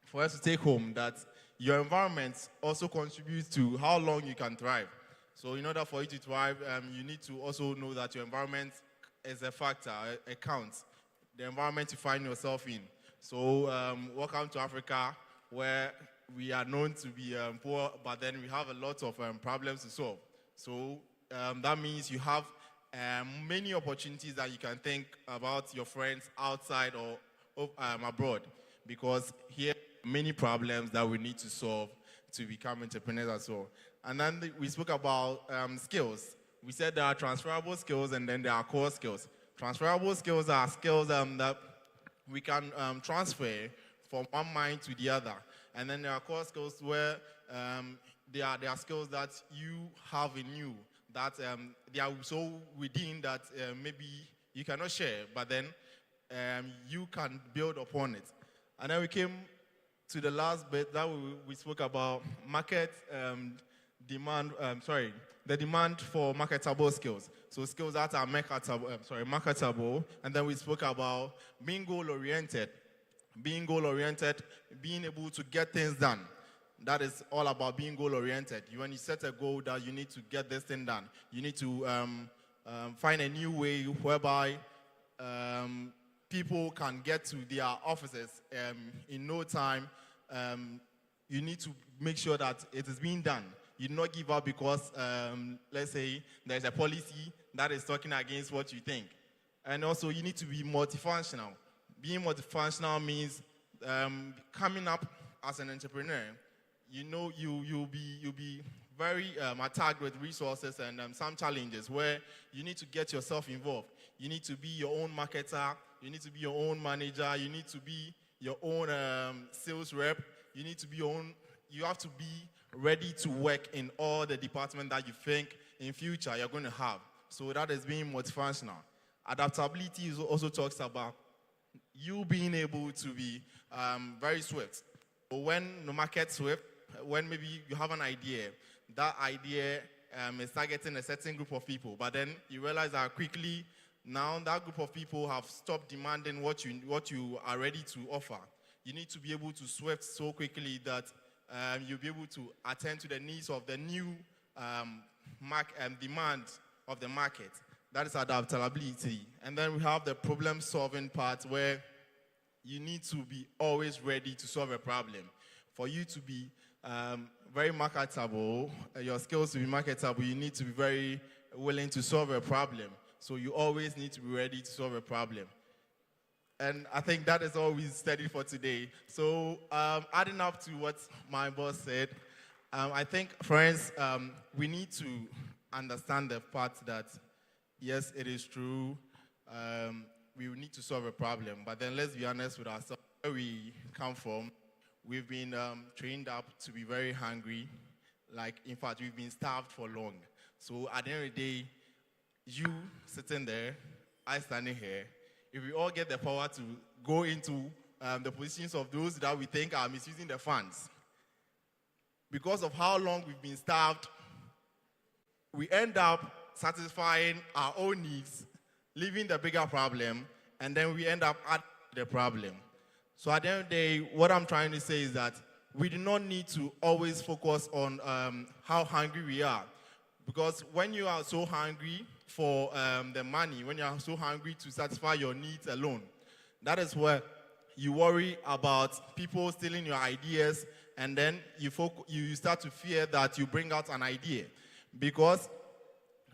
for us to take home that your environment also contributes to how long you can thrive. So in order for you to thrive, you need to also know that your environment is a factor, it counts. The environment you find yourself in. So welcome to Africa, where we are known to be poor, but then we have a lot of problems to solve. So that means you have many opportunities that you can think about your friends outside or abroad, because here are many problems that we need to solve to become entrepreneurs as well. And then we spoke about skills. We said there are transferable skills and then there are core skills. Transferable skills are skills that we can transfer from one mind to the other. And then there are core skills where there are skills that you have in you, that they are so within that maybe you cannot share, but then you can build upon it. And then we came to the last bit that we spoke about market the demand for marketable skills. So skills that are marketable. And then we spoke about being goal-oriented, being able to get things done. That is all about being goal-oriented. When you set a goal that you need to get this thing done, you need to find a new way whereby people can get to their offices in no time. You need to make sure that it is being done. You do not give up because, let's say, there's a policy that is talking against what you think. And also, you need to be multifunctional. Being multifunctional means coming up as an entrepreneur. You'll be very attacked with resources and some challenges where you need to get yourself involved. You need to be your own marketer. You need to be your own manager. You need to be your own sales rep. You have to be ready to work in all the departments that you think in future you're going to have. So that is being multifunctional. Adaptability also talks about you being able to be very swift. But when the market's swift, when maybe you have an idea, that idea is targeting a certain group of people, but then you realize that quickly now that group of people have stopped demanding what you are ready to offer. You need to be able to swift so quickly that you'll be able to attend to the needs of the new demand of the market. That is adaptability. And then we have the problem-solving part where you need to be always ready to solve a problem. For you to be very marketable, your skills to be marketable, you need to be very willing to solve a problem. So you always need to be ready to solve a problem. And I think that is all we studied for today. So adding up to what my boss said, I think, friends, we need to understand the part that, yes, it is true, we need to solve a problem. But then let's be honest with ourselves. Where we come from, we've been trained up to be very hungry. Like, in fact, we've been starved for long. So at the end of the day, you sitting there, I standing here, if we all get the power to go into the positions of those that we think are misusing the funds, because of how long we've been starved, we end up satisfying our own needs, leaving the bigger problem, and then we end up at the problem. So at the end of the day, what I'm trying to say is that we do not need to always focus on how hungry we are. Because when you are so hungry for the money, when you are so hungry to satisfy your needs alone, that is where you worry about people stealing your ideas, and then you start to fear that you bring out an idea. Because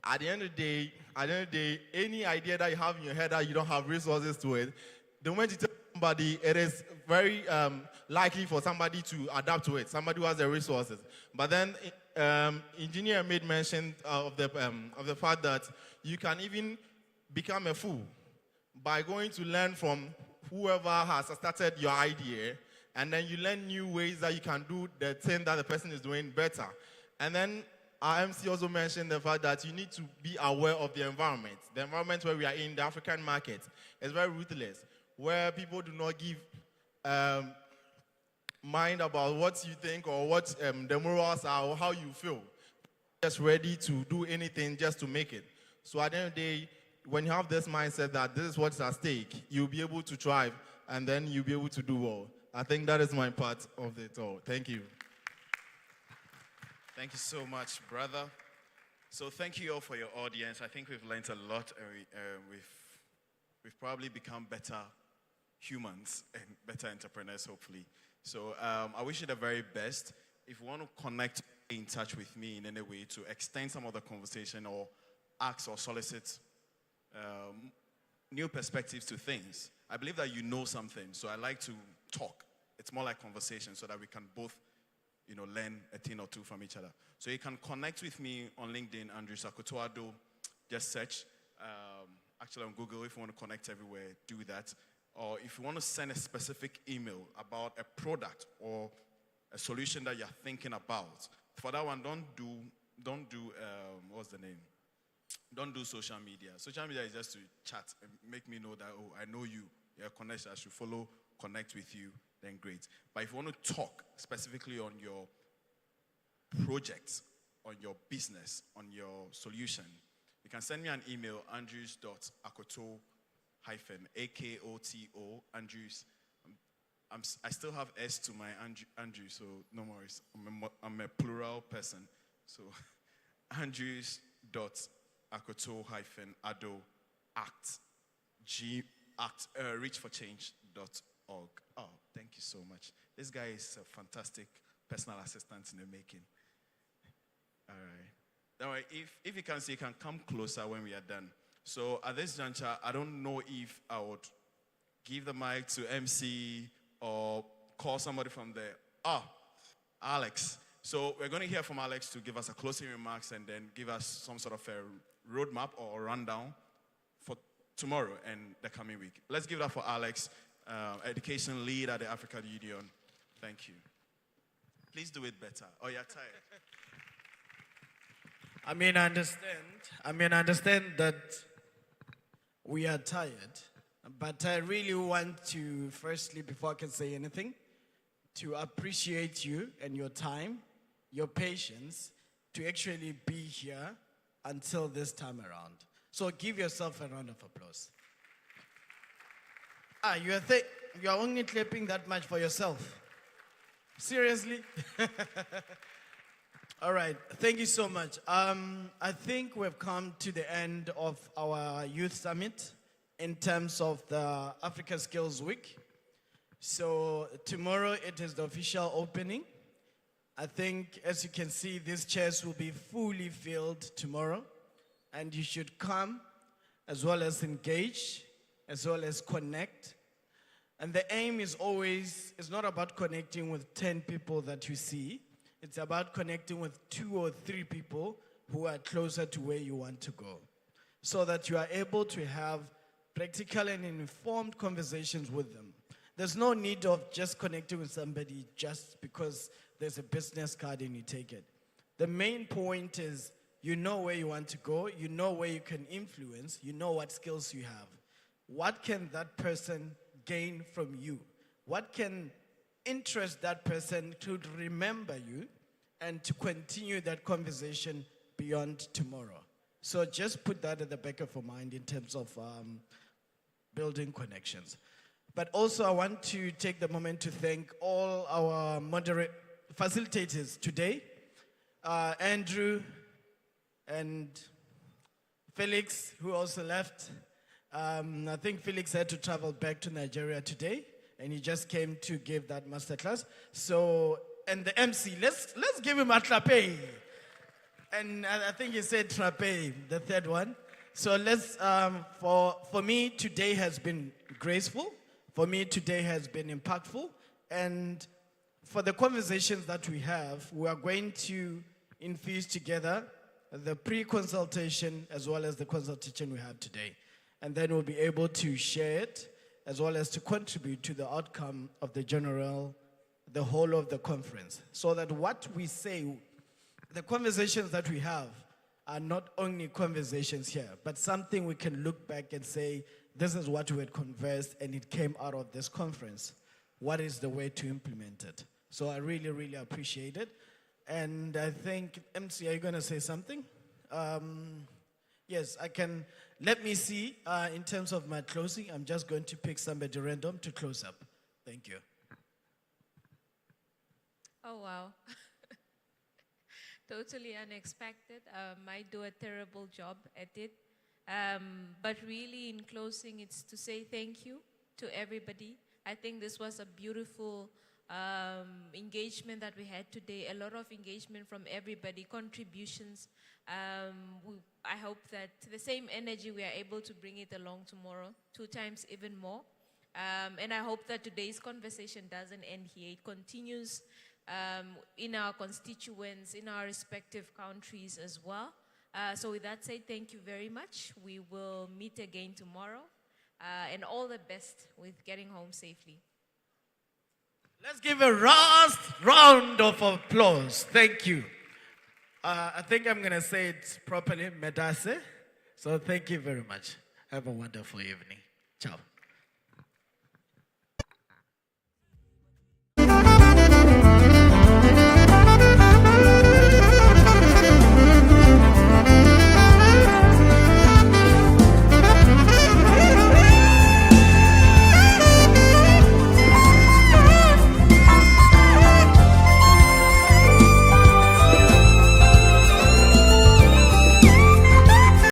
at the end of the day, any idea that you have in your head that you don't have resources to it, the moment you tell somebody, it is very likely for somebody to adapt to it, somebody who has the resources. But then engineer made mention of the fact that you can even become a fool by going to learn from whoever has started your idea, and then you learn new ways that you can do the thing that the person is doing better. And then our MC also mentioned the fact that you need to be aware of the environment. The environment where we are in, the African market, is very ruthless, where people do not give mind about what you think or what the morals are or how you feel. Just ready to do anything just to make it. So at the end of the day, when you have this mindset that this is what's at stake, you'll be able to thrive, and then you'll be able to do well. I think that is my part of it all. Thank you. Thank you so much, brother. So thank you all for your audience. I think we've learned a lot, and we've probably become better humans and better entrepreneurs, hopefully. So I wish you the very best. If you want to connect in touch with me in any way to extend some of the conversation or ask or solicit new perspectives to things, I believe that you know something, so I like to talk. It's more like conversation so that we can both learn a thing or two from each other. So you can connect with me on LinkedIn, Andrew Sakotoado. Just search. Actually on Google, if you want to connect everywhere, do that. Or if you want to send a specific email about a product or a solution that you're thinking about, for that one, don't do what's the name? Don't do social media. Social media is just to chat and make me know that, oh, I know you. You're a connection. I should follow, connect with you, then great. But if you want to talk specifically on your projects on your business, on your solution, you can send me an email, andrews.akoto-akoto, Andrews. I still have S to my Andrew, so no worries. I'm a plural person. So andrews.akoto-ado reachforchange.org. Oh, thank you so much. This guy is a fantastic personal assistant in the making. All right. If you can see, you can come closer when we are done. So at this juncture, I don't know if I would give the mic to MC or call somebody from there. Alex. So we're going to hear from Alex to give us a closing remarks and then give us some sort of a roadmap or rundown for tomorrow and the coming week. Let's give that for Alex, education lead at the African Union. Thank you. Please do it better. Oh, you're tired. I understand that we are tired, but I really want to, firstly, before I can say anything, to appreciate you and your time, your patience, to actually be here until this time around. So give yourself a round of applause. You are only clapping that much for yourself. Seriously? All right, thank you so much. I think we've come to the end of our youth summit in terms of the Africa Skills Week. So tomorrow it is the official opening. I think, as you can see, these chairs will be fully filled tomorrow, and you should come as well as engage, as well as connect. And the aim is always, it's not about connecting with 10 people that you see. It's about connecting with 2 or 3 people who are closer to where you want to go, so that you are able to have practical and informed conversations with them. There's no need of just connecting with somebody just because there's a business card and you take it. The main point is you know where you want to go, you know where you can influence, you know what skills you have. What can that person gain from you? What can interest that person to remember you and to continue that conversation beyond tomorrow? So just put that at the back of your mind in terms of building connections. But also I want to take the moment to thank all our facilitators today, Andrew and Felix, who also left. I think Felix had to travel back to Nigeria today, and he just came to give that masterclass. So, and the MC, let's give him a trape. And I think he said trape, the third one. So let's, for me, today has been graceful. For me, today has been impactful. And for the conversations that we have, we are going to infuse together the pre-consultation as well as the consultation we have today. And then we'll be able to share it as well as to contribute to the outcome of the whole of the conference. So that what we say, the conversations that we have are not only conversations here, but something we can look back and say, this is what we had conversed and it came out of this conference. What is the way to implement it? So I really, really appreciate it. And I think, MC, are you going to say something? Yes, I can. Let me see. In terms of my closing, I'm just going to pick somebody random to close up. Thank you. Oh, wow. Totally unexpected. I do a terrible job at it. But really, in closing, it's to say thank you to everybody. I think this was a beautiful engagement that we had today. A lot of engagement from everybody, contributions. I hope that the same energy we are able to bring it along tomorrow, 2 times even more. And I hope that today's conversation doesn't end here. It continues in our constituents, in our respective countries as well. So with that said, thank you very much. We will meet again tomorrow. And all the best with getting home safely. Let's give a last round of applause. Thank you. I think I'm going to say it properly, Medase. So thank you very much. Have a wonderful evening. Ciao.